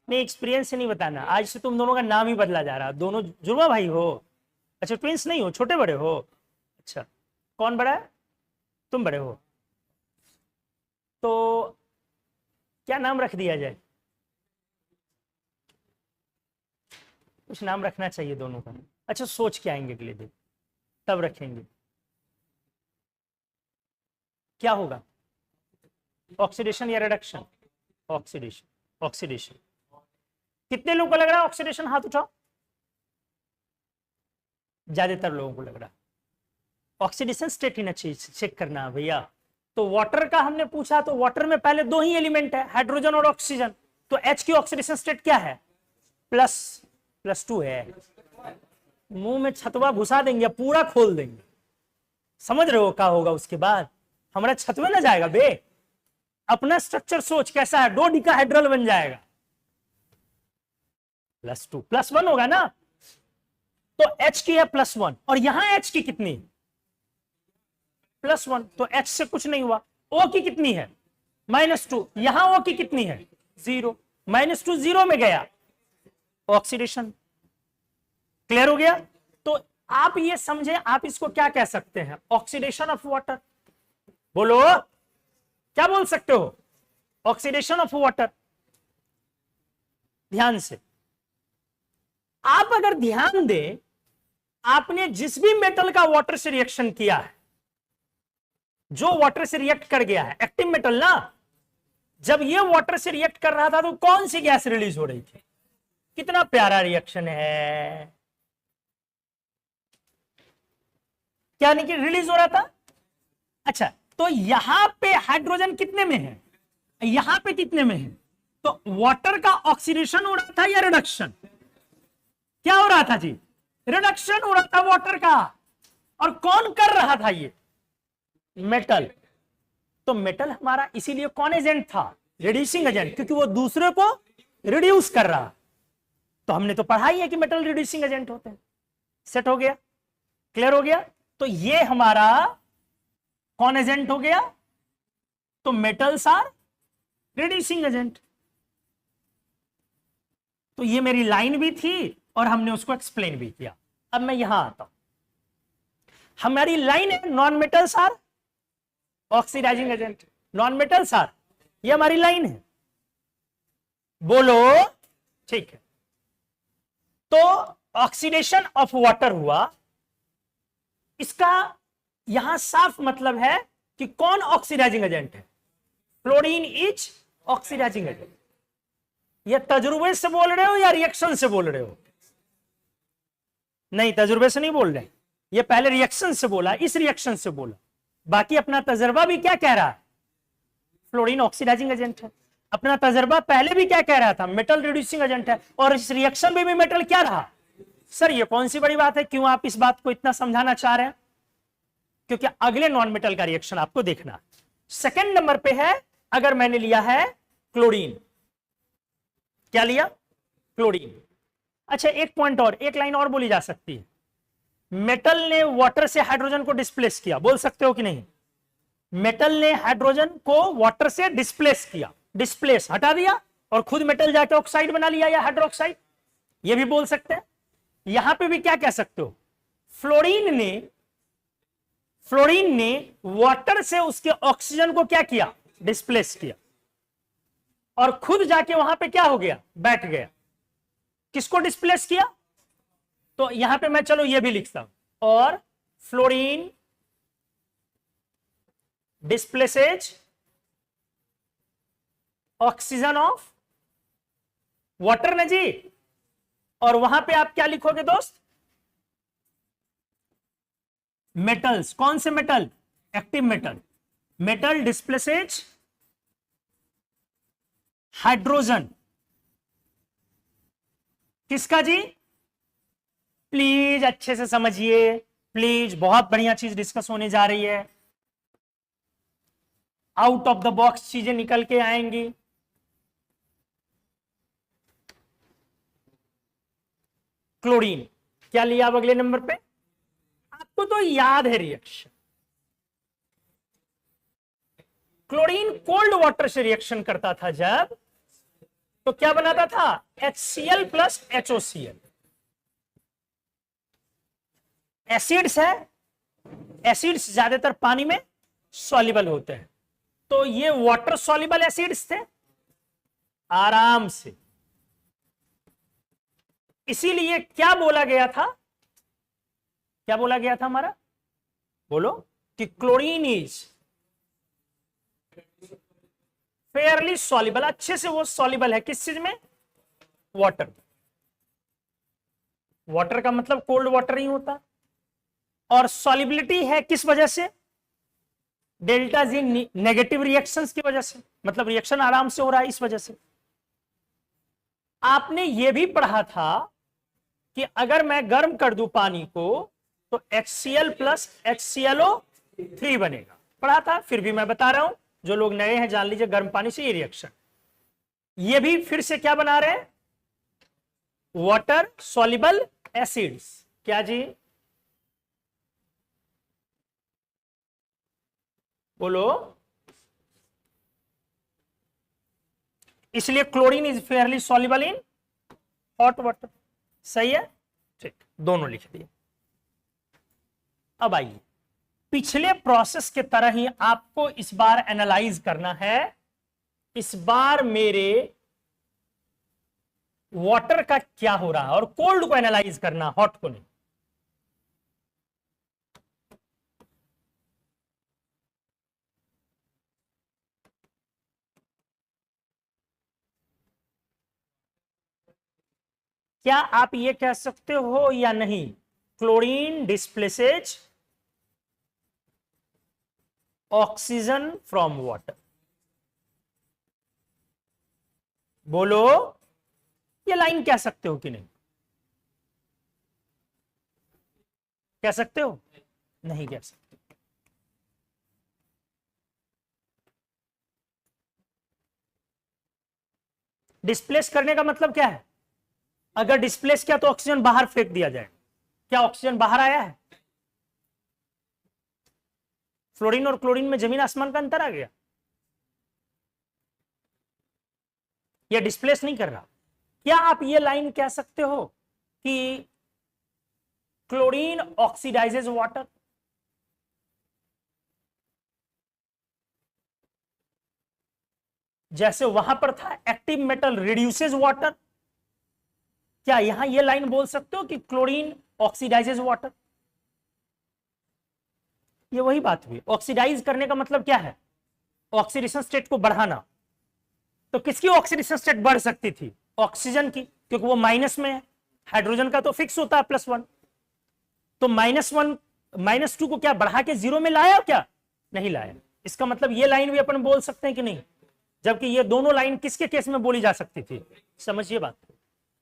नहीं, एक्सपीरियंस से नहीं बताना, आज से तुम दोनों का नाम ही बदला जा रहा है। दोनों जुड़वा भाई हो? अच्छा, ट्विंस नहीं हो, छोटे बड़े हो? अच्छा, कौन बड़ा है? तुम बड़े हो, तो क्या नाम रख दिया जाए? कुछ नाम रखना चाहिए दोनों का। अच्छा, सोच के आएंगे अगले दिन, तब रखेंगे। क्या होगा? ऑक्सीडेशन या रिडक्शन? ऑक्सीडेशन। ऑक्सीडेशन। कितने लोगों को लग रहा है ऑक्सीडेशन? हाथ उठाओ। ज्यादातर लोगों को लग रहा है। ऑक्सीडेशन स्टेट ही ना चेक करना भैया, तो वाटर का हमने पूछा, तो वाटर में पहले दो ही एलिमेंट है, हाइड्रोजन और ऑक्सीजन, तो H की ऑक्सीडेशन स्टेट क्या है, +2 है। मुंह में छतवा घुसा देंगे, पूरा खोल देंगे, समझ रहे हो क्या होगा उसके बाद, हमारा छतवे ना जाएगा बे। अपना स्ट्रक्चर सोच कैसा है, 2 डिकाहाइड्रल बन जाएगा, +2 +1 होगा ना, तो H की है +1 और यहां H की कितनी, +1, तो H से कुछ नहीं हुआ। O की कितनी है, -2, यहां O की कितनी है, 0, -2 0 में गया, ऑक्सीडेशन। क्लियर हो गया। तो आप ये समझे, आप इसको क्या कह सकते हैं, ऑक्सीडेशन ऑफ वाटर। बोलो क्या बोल सकते हो, ऑक्सीडेशन ऑफ वाटर। ध्यान से, आप अगर ध्यान दें, आपने जिस भी मेटल का वाटर से रिएक्शन किया है, जो वाटर से रिएक्ट कर गया है, एक्टिव मेटल ना, जब ये वाटर से रिएक्ट कर रहा था तो कौन सी गैस रिलीज हो रही थी, कितना प्यारा रिएक्शन है, क्या नहीं कि रिलीज हो रहा था। अच्छा, तो यहां पे हाइड्रोजन कितने में है, यहां पे कितने में है, तो वाटर का ऑक्सीडेशन हो रहा था या रिडक्शन, क्या हो रहा था जी, रिडक्शन हो रहा था वाटर का, और कौन कर रहा था ये, मेटल। तो मेटल हमारा इसीलिए कौन एजेंट था, रिड्यूसिंग एजेंट, क्योंकि वो दूसरे को रिड्यूस कर रहा। तो हमने तो पढ़ा ही है कि मेटल रिड्यूसिंग एजेंट होते हैं। सेट हो गया, क्लियर हो गया। तो ये हमारा कौन एजेंट हो गया, तो मेटल्स आर रिड्यूसिंग एजेंट। तो ये मेरी लाइन भी थी और हमने उसको एक्सप्लेन भी किया। अब मैं यहां आता हूं, हमारी लाइन है non metals are oxidising agent, non metals are, ये हमारी लाइन है, बोलो ठीक है। तो ऑक्सीडेशन ऑफ वाटर हुआ, इसका यहां साफ मतलब है कि कौन ऑक्सीडाइजिंग एजेंट है, क्लोरीन इज ऑक्सीडाइजिंग एजेंट। ये तजुर्बे से बोल रहे हो या रिएक्शन से बोल रहे हो, नहीं तजुर्बे से नहीं बोल रहे, ये पहले रिएक्शन से बोला, इस रिएक्शन से बोला, बाकी अपना तजर्बा भी क्या कह रहा है, फ्लोरीन ऑक्सीडाइजिंग एजेंट है। अपना तजर्बा पहले भी क्या कह रहा था, मेटल रिड्यूसिंग एजेंट है, और इस रिएक्शन में भी मेटल क्या रहा। सर ये कौन सी बड़ी बात है, क्यों आप इस बात को इतना समझाना चाह रहे हैं, क्योंकि अगले नॉन मेटल का रिएक्शन आपको देखना। सेकंड नंबर पे है, अगर मैंने लिया है क्लोरीन, क्या लिया, क्लोरीन। अच्छा एक पॉइंट और, एक लाइन और बोली जा सकती है, मेटल ने वाटर से हाइड्रोजन को डिस्प्लेस किया, बोल सकते हो कि नहीं, मेटल ने हाइड्रोजन को वाटर से डिस्प्लेस किया, डिस्प्लेस हटा दिया, और खुद मेटल जाके ऑक्साइड बना लिया या हाइड्रोक्साइड, ये भी बोल सकते हैं। यहां पे भी क्या कह सकते हो, फ्लोरीन ने वाटर से उसके ऑक्सीजन को क्या किया, डिस्प्लेस किया, और खुद जाके वहां पे क्या हो गया, बैठ गया। किसको डिस्प्लेस किया, तो यहां पे मैं चलो ये भी लिखता हूं, और फ्लोरीन डिस्प्लेसेज ऑक्सीजन ऑफ वाटर ना जी, और वहां पे आप क्या लिखोगे दोस्त, मेटल्स, कौन से metal, active metal, metal displaces hydrogen, किसका जी, प्लीज अच्छे से समझिए, प्लीज, बहुत बढ़िया चीज डिस्कस होने जा रही है, आउट ऑफ द बॉक्स चीजें निकल के आएंगी। क्लोरीन क्या लिया अब अगले नंबर पे, आपको तो याद है रिएक्शन, क्लोरीन कोल्ड वाटर से रिएक्शन करता था जब, तो क्या बनाता था, HCl प्लस HOCl। एसिड्स है, एसिड्स ज्यादातर पानी में सॉल्युबल होते हैं, तो ये वाटर सॉल्युबल एसिड्स थे आराम से। इसीलिए क्या बोला गया था, क्या बोला गया था हमारा, बोलो, कि क्लोरीन इज फेयरली सॉल्युबल, अच्छे से वो सॉल्युबल है किस चीज में, वाटर। वाटर का मतलब कोल्ड वाटर ही होता, और सॉल्युबिलिटी है किस वजह से, डेल्टा जी नेगेटिव रिएक्शंस की वजह से, मतलब रिएक्शन आराम से हो रहा है इस वजह से। आपने यह भी पढ़ा था कि अगर मैं गर्म कर दूं पानी को तो HCl प्लस HClO3 बनेगा, पढ़ा था, फिर भी मैं बता रहा हूं, जो लोग नए हैं जान लीजिए, गर्म पानी से ये रिएक्शन, ये भी फिर से क्या बना रहे हैं, वाटर सॉल्युबल एसिड्स। क्या जी, बोलो। इसलिए chlorine is fairly soluble in hot water, सही है, ठीक, दोनों लिख दिए। अब आइए, पिछले प्रोसेस के तरह ही आपको इस बार एनालाइज करना है। इस बार मेरे वाटर का क्या हो रहा है, और कोल्ड को एनालाइज करना, हॉट को नहीं। क्या आप ये कह सकते हो या नहीं, क्लोरीन डिस्प्लेसेज ऑक्सीजन फ्रॉम वाटर? बोलो, ये लाइन कह सकते हो कि नहीं, कह सकते हो? नहीं कह सकते। डिस्प्लेस करने का मतलब क्या है, अगर डिस्प्लेस किया तो ऑक्सीजन बाहर फेंक दिया जाए, क्या ऑक्सीजन बाहर आया है? फ्लोरीन और क्लोरीन में जमीन आसमान का अंतर आ गया, यह डिस्प्लेस नहीं कर रहा। क्या आप ये लाइन कह सकते हो कि क्लोरीन ऑक्सीडाइजेज वाटर? जैसे वहां पर था एक्टिव मेटल रिड्यूसेज वाटर, क्या यहां ये लाइन बोल सकते हो कि क्लोरीन ऑक्सीडाइजेज वाटर? ये वही बात हुई, ऑक्सीडाइज करने का मतलब क्या है, ऑक्सीडेशन स्टेट को बढ़ाना। तो किसकी ऑक्सीडेशन स्टेट बढ़ सकती थी, ऑक्सीजन की, क्योंकि वो माइनस में है, हाइड्रोजन का तो फिक्स होता है +1, तो -1 -2 को क्या बढ़ा के 0 में लाया, क्या नहीं लाया। इसका मतलब ये लाइन भी अपन बोल सकते हैं कि नहीं, जबकि ये दोनों लाइन किसके केस में बोली जा सकती थी, समझिए बात।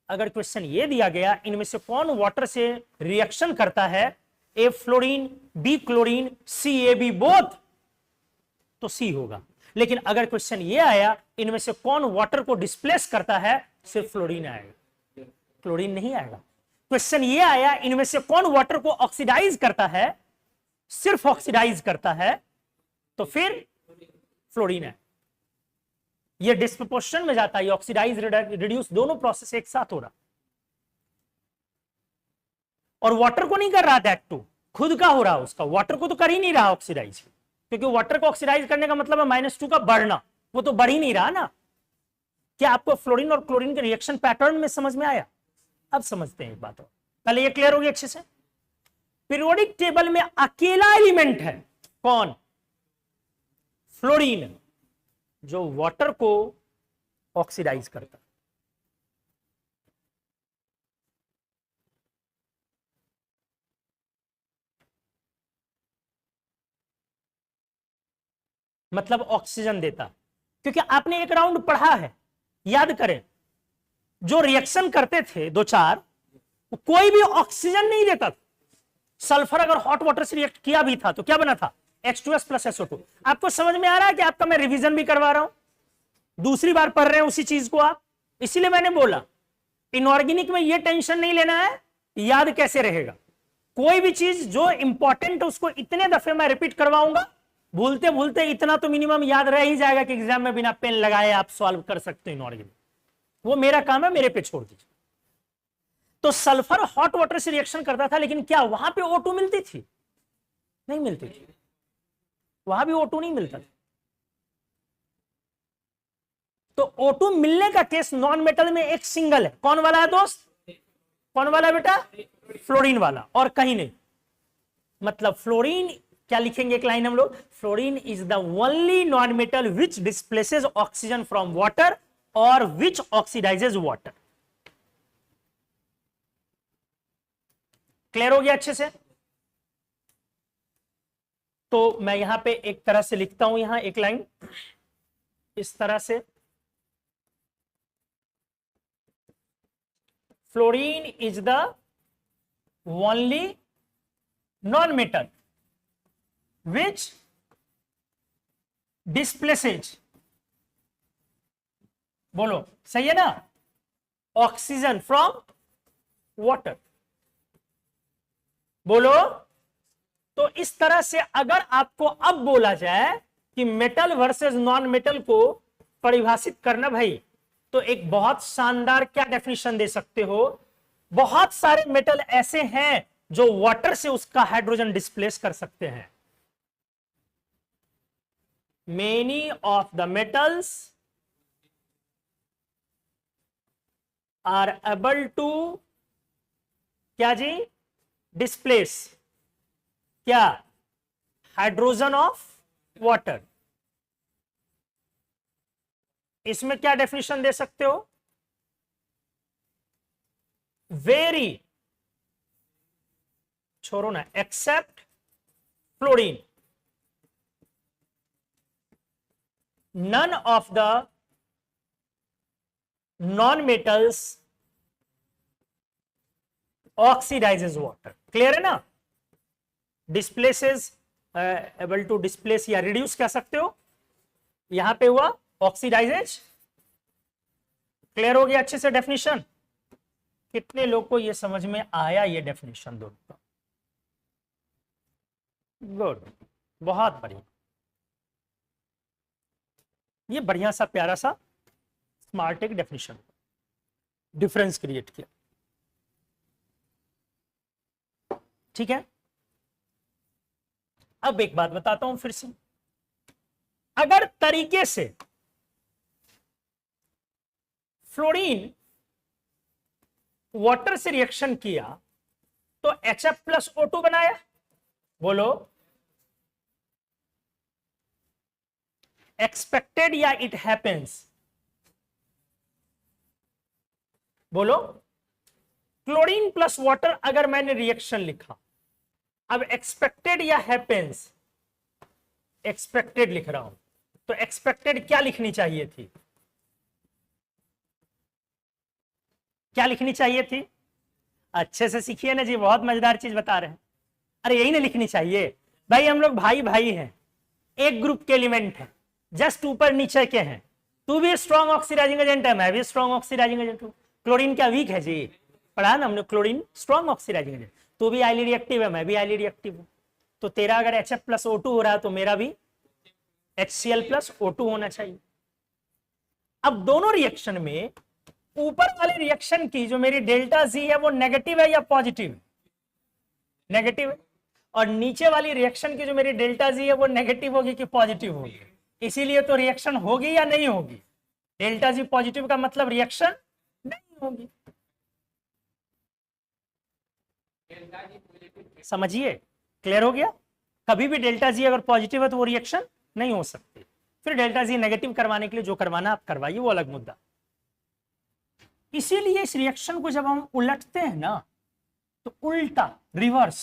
अगर क्वेश्चन ये दिया गया इनमें से कौन वाटर से रिएक्शन करता है, A fluorine B chlorine C A B both, तो सी होगा। लेकिन अगर क्वेश्चन ये आया इनमें से कौन वाटर को डिस्प्लेस करता है, सिर्फ फ्लोरीन आएगा, क्लोरीन नहीं आएगा। क्वेश्चन ये आया इनमें से कौन वाटर को ऑक्सीडाइज करता है, सिर्फ ऑक्सीडाइज करता है, तो फिर फ्लोरीन है। ये डिस्प्रपोर्शन में जाता है, ऑक्सीडाइज रिड्यूस दोनों प्रोसेस एक साथ हो रहा, और वाटर को नहीं कर रहा, दैट टू खुद का हो रहा, उसका वाटर को तो कर ही नहीं रहा ऑक्सीडाइज, क्योंकि वाटर को ऑक्सीडाइज करने का मतलब है -2 का बढ़ना, वो तो बढ़ ही नहीं रहा ना। क्या आपको फ्लोरीन और क्लोरीन के रिएक्शन पैटर्न में समझ में आया? अब समझते हैं एक बात, पहले ये क्लियर होगी अच्छे से। पीरियोडिक टेबल में अकेला एलिमेंट है कौन, फ्लोरीन, जो वाटर को ऑक्सीडाइज करता। मतलब ऑक्सीजन देता, क्योंकि आपने एक राउंड पढ़ा है, याद करें, जो रिएक्शन करते थे 2-4, कोई भी ऑक्सीजन नहीं देता था। सल्फर अगर हॉट वाटर से रिएक्ट किया भी था तो क्या बना था, H2S + SO2। आपको समझ में आ रहा है कि आपका मैं रिवीजन भी करवा रहा हूं, दूसरी बार पढ़ रहे हैं उसी चीज को आप, इसीलिए मैंने बोला इनऑर्गेनिक में ये टेंशन नहीं लेना है, याद कैसे रहेगा। कोई भी चीज जो इंपॉर्टेंट है उसको इतने दफे मैं रिपीट करवाऊंगा, भूलते भूलते इतना तो मिनिमम याद रह ही जाएगा कि एग्जाम में बिना पेन लगाए आप सॉल्व कर सकते हो इनऑर्गेनिक। वो मेरा काम है, मेरे पे छोड़ दीजिए। तो सल्फर हॉट वाटर से रिएक्शन करता था, लेकिन क्या वहां पे O2 मिलती थी? नहीं मिलती थी, वहां भी O2 नहीं मिलता था। तो O2 मिलने का केस नॉन मेटल में एक सिंगल है, कौन वाला है दोस्त, कौन वाला है बेटा, फ्लोरीन वाला, और कहीं नहीं। मतलब फ्लोरीन क्या लिखेंगे एक लाइन हम लोग, fluorine is the only non metal which displaces oxygen from water और विच ऑक्सीडाइजेज वाटर। क्लियर हो गया अच्छे से? तो मैं यहां पे एक तरह से लिखता हूं, यहां एक लाइन इस तरह से, fluorine is the only non metal which displaces, बोलो सही है ना, ऑक्सीजन फ्रॉम वाटर। बोलो। तो इस तरह से अगर आपको अब बोला जाए कि मेटल वर्सेस नॉन मेटल को परिभाषित करना भाई, तो एक बहुत शानदार क्या डेफिनेशन दे सकते हो, बहुत सारे मेटल ऐसे हैं जो वाटर से उसका हाइड्रोजन डिस्प्लेस कर सकते हैं। Many of the metals are able to क्या जी, डिस्प्लेस क्या, हाइड्रोजन ऑफ वाटर। इसमें क्या डेफिनेशन दे सकते हो, वेरी, छोड़ो ना, except fluorine, none of the non-metals oxidizes water। Clear है ना, डिस्प्लेसेस, एबल टू डिस्प्लेस या रिड्यूस कह सकते हो, यहां पे हुआ ऑक्सीडाइजेज। क्लियर हो गया अच्छे से डेफिनेशन? कितने लोग को ये समझ में आया ये डेफिनेशन दोनों का? गुड, बहुत बढ़िया। ये बढ़िया सा प्यारा सा स्मार्ट एक डेफिनेशन, डिफरेंस क्रिएट किया। ठीक है, अब एक बात बताता हूं फिर से, अगर तरीके से फ्लोरीन वाटर से रिएक्शन किया तो HF+O2 बनाया, बोलो एक्सपेक्टेड या इट हैपेंस, बोलो। क्लोरीन प्लस वाटर अगर मैंने रिएक्शन लिखा, अब एक्सपेक्टेड या हैपेंस, एक्सपेक्टेड लिख रहा हूं, तो एक्सपेक्टेड क्या लिखनी चाहिए थी, क्या लिखनी चाहिए थी? अच्छे से सीखिए ना जी, बहुत मजेदार चीज बता रहे हैं। अरे यही ना लिखनी चाहिए भाई, हम लोग भाई भाई हैं, एक ग्रुप के एलिमेंट हैं, जस्ट ऊपर नीचे के हैं। तू भी स्ट्रॉन्ग ऑक्सीडाइजिंग एजेंट है, मैं भी स्ट्रॉन्ग ऑक्सीडाइजिंग एजेंट हूं। क्लोरीन क्या वीक है जी? पढ़ा ना हमने, क्लोरीन स्ट्रॉन्ग ऑक्सीडाइजिंग एजेंट। तू भी हाईली रिएक्टिव है, मैं भी हाईली रिएक्टिव हूं। तो तेरा अगर HF+O2 हो रहा है तो मेरा भी HCl+O2 होना चाहिए। अब दोनों रिएक्शन में ऊपर वाले रिएक्शन की जो मेरी डेल्टा जी है वो नेगेटिव है या पॉजिटिव है? नेगेटिव है। और नीचे वाली रिएक्शन की जो मेरी डेल्टा जी है वो नेगेटिव होगी कि पॉजिटिव होगी? इसीलिए तो रिएक्शन होगी या नहीं होगी? डेल्टा जी पॉजिटिव का मतलब रिएक्शन नहीं होगी। समझिए, क्लियर हो गया? कभी भी डेल्टा जी अगर पॉजिटिव है तो वो रिएक्शन नहीं हो सकती। फिर डेल्टा जी नेगेटिव करवाने के लिए जो करवाना आप करवाइए, वो अलग मुद्दा। इसीलिए इस रिएक्शन को जब हम उलटते हैं ना, तो उल्टा, रिवर्स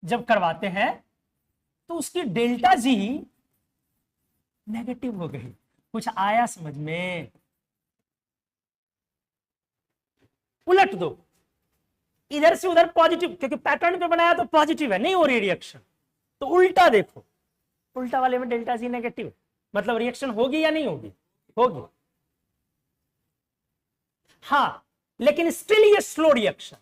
जब करवाते हैं तो उसकी डेल्टा जी नेगेटिव हो गई। कुछ आया समझ में? उलट दो, इधर से उधर पॉजिटिव, क्योंकि पैटर्न पे बनाया तो पॉजिटिव है, नहीं हो रही रिएक्शन। तो उल्टा देखो, उल्टा वाले में डेल्टा जी नेगेटिव, मतलब रिएक्शन होगी या नहीं होगी? होगी। हां, लेकिन स्टिल ये स्लो रिएक्शन,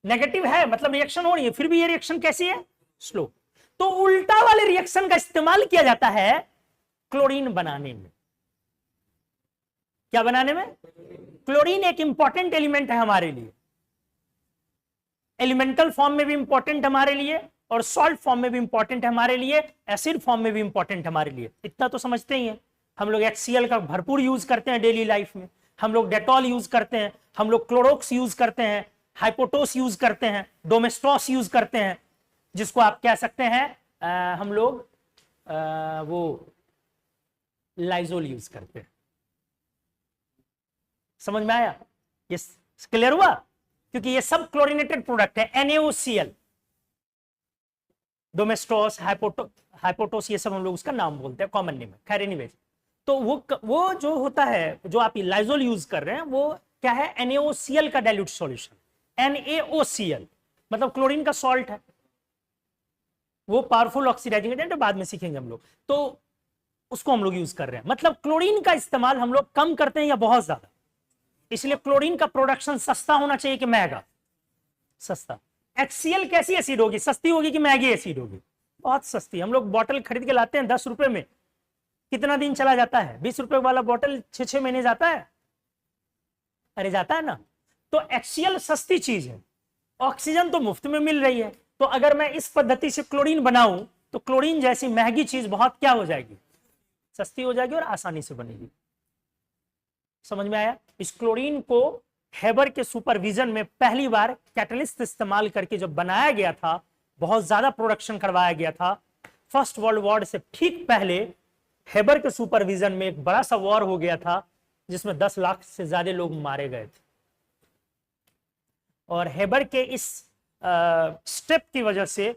नेगेटिव है मतलब रिएक्शन हो रही है, फिर भी ये रिएक्शन कैसी है? स्लो। तो उल्टा वाले रिएक्शन का इस्तेमाल किया जाता है क्लोरीन बनाने में। क्या बनाने में? क्लोरीन एक इंपॉर्टेंट एलिमेंट है हमारे लिए, एलिमेंटल फॉर्म में भी इंपॉर्टेंट हमारे लिए, और सॉल्ट फॉर्म में भी इंपॉर्टेंट है हमारे लिए, एसिड फॉर्म में भी इंपॉर्टेंट हमारे लिए। इतना तो समझते ही हैं। हम लोग HCl का भरपूर यूज करते हैं डेली लाइफ में, हम लोग डेटॉल यूज करते हैं, हम लोग क्लोरोक्स यूज करते हैं, हाइपोटोस यूज करते हैं, डोमेस्टॉस यूज करते हैं, जिसको आप कह सकते हैं हम लोग वो लाइजोल यूज करते हैं। समझ में आया? ये क्लियर हुआ? क्योंकि ये सब क्लोरीनेटेड प्रोडक्ट है, NaOCl। डोमेस्टोस, हाइपोटोस, ये सब हम लोग उसका नाम बोलते हैं कॉमन नेम है। खैर एनीवेज, तो वो जो होता है, जो आप लाइजोल यूज कर रहे हैं, वो क्या है, NaOCl का डाइल्यूट सॉल्यूशन। NaOCl मतलब क्लोरीन का सॉल्ट है, वो पावरफुल ऑक्सीडाइजिंग एजेंट है, बाद में सीखेंगे हम लोग। तो उसको हम लोग यूज कर रहे हैं, मतलब क्लोरीन का इस्तेमाल हम लोग कम करते हैं या बहुत ज्यादा। इसलिए क्लोरीन का प्रोडक्शन सस्ता होना चाहिए कि महंगा? सस्ता। HCl कैसी एसिड होगी, सस्ती होगी कि महंगी एसिड होगी? बहुत सस्ती। हम लोग बॉटल खरीद के लाते हैं 10 रुपए में, कितना दिन चला जाता है? 20 रुपए वाला बॉटल 6-6 महीने जाता है, अरे जाता है ना। तो HCl सस्ती चीज है, ऑक्सीजन तो मुफ्त में मिल रही है। तो अगर मैं इस पद्धति से क्लोरीन बनाऊं तो क्लोरीन जैसी महंगी चीज बहुत क्या हो जाएगी, सस्ती हो जाएगी और आसानी से बनेगी। समझ में आया? इस क्लोरीन को हेबर के सुपरविजन में पहली बार कैटलिस्ट इस्तेमाल करके जब बनाया गया था, बहुत ज्यादा प्रोडक्शन करवाया गया था। फर्स्ट वर्ल्ड वॉर से ठीक पहले हेबर के सुपरविजन में एक बड़ा सा वॉर हो गया था, जिसमें 10 लाख से ज्यादा लोग मारे गए थे। और हेबर के इस स्टेप की वजह से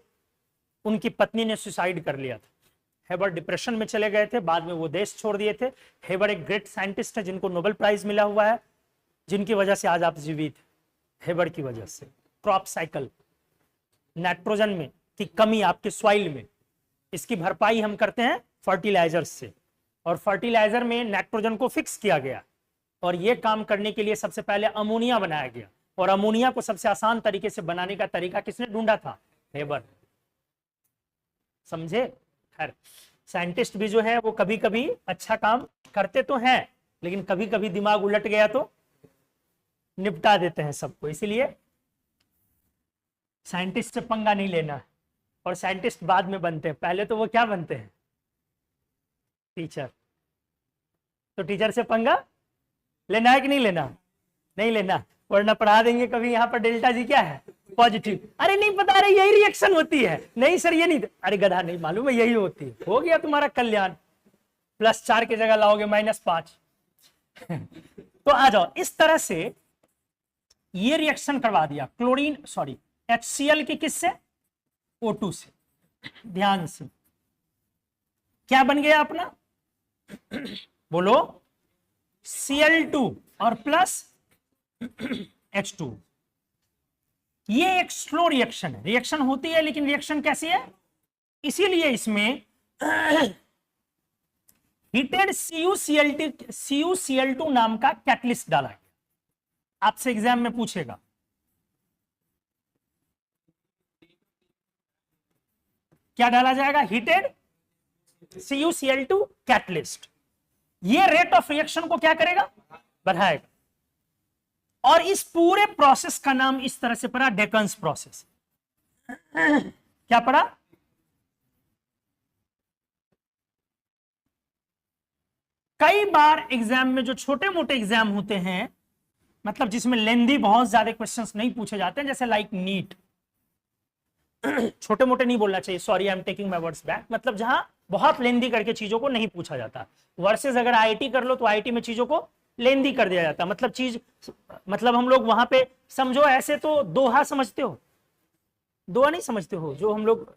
उनकी पत्नी ने सुसाइड कर लिया था। हेबर डिप्रेशन में चले गए थे, बाद में वो देश छोड़ दिए थे। हेबर एक ग्रेट साइंटिस्ट है जिनको नोबेल प्राइज मिला हुआ है, जिनकी वजह से आज आप जीवित। हेबर की वजह से क्रॉप साइकिल, नाइट्रोजन में की कमी आपके सॉइल में, इसकी भरपाई हम करते हैं फर्टिलाइजर से, और फर्टिलाइजर में नाइट्रोजन को फिक्स किया गया। और ये काम करने के लिए सबसे पहले अमोनिया बनाया गया, और अमोनिया को सबसे आसान तरीके से बनाने का तरीका किसने ढूंढा था? हेबर। समझे? खैर, साइंटिस्ट भी जो है वो कभी कभी अच्छा काम करते तो हैं, लेकिन कभी कभी दिमाग उलट गया तो निपटा देते हैं सबको। इसलिए साइंटिस्ट से पंगा नहीं लेना, और साइंटिस्ट बाद में बनते हैं, पहले तो वो क्या बनते हैं? टीचर। तो टीचर से पंगा लेना है कि नहीं लेना? नहीं लेना, वरना पढ़ा देंगे कभी यहाँ पर डेल्टा जी क्या है, पॉजिटिव। अरे नहीं पता, अरे यही रिएक्शन होती है। नहीं सर ये नहीं, अरे गधा नहीं मालूम है यही होती है। हो गया तुम्हारा कल्याण, +4 की जगह लाओगे -5। तो आ जाओ, इस तरह से ये रिएक्शन करवा दिया क्लोरीन, सॉरी HCl की किससे? O2 से। ध्यान से, क्या बन गया अपना? बोलो, Cl2 और प्लस H2। ये एक स्लो रिएक्शन है, रिएक्शन होती है लेकिन रिएक्शन कैसी है? इसीलिए इसमें हीटेड CuCl2 नाम का कैटलिस्ट डाला गया। आपसे एग्जाम में पूछेगा, क्या डाला जाएगा? Heated CuCl2 catalyst. ये रेट ऑफ रिएक्शन को क्या करेगा? बढ़ाएगा। और इस पूरे प्रोसेस का नाम इस तरह से पड़ा, डेकन्स प्रोसेस। क्या पड़ा? कई बार एग्जाम में जो छोटे मोटे एग्जाम होते हैं, मतलब जिसमें लेंदी बहुत ज्यादा क्वेश्चंस नहीं पूछे जाते हैं, जैसे लाइक नीट, छोटे मोटे नहीं बोलना चाहिए, sorry I am taking my words back, मतलब जहां बहुत लेंदी करके चीजों को नहीं पूछा जाता। वर्सेस अगर IIT कर लो तो IIT में चीजों को लेंदी कर दिया जाता, मतलब चीज, मतलब हम लोग वहां पे समझो ऐसे तो दोहा समझते हो, दोहा नहीं समझते हो, जो हम लोग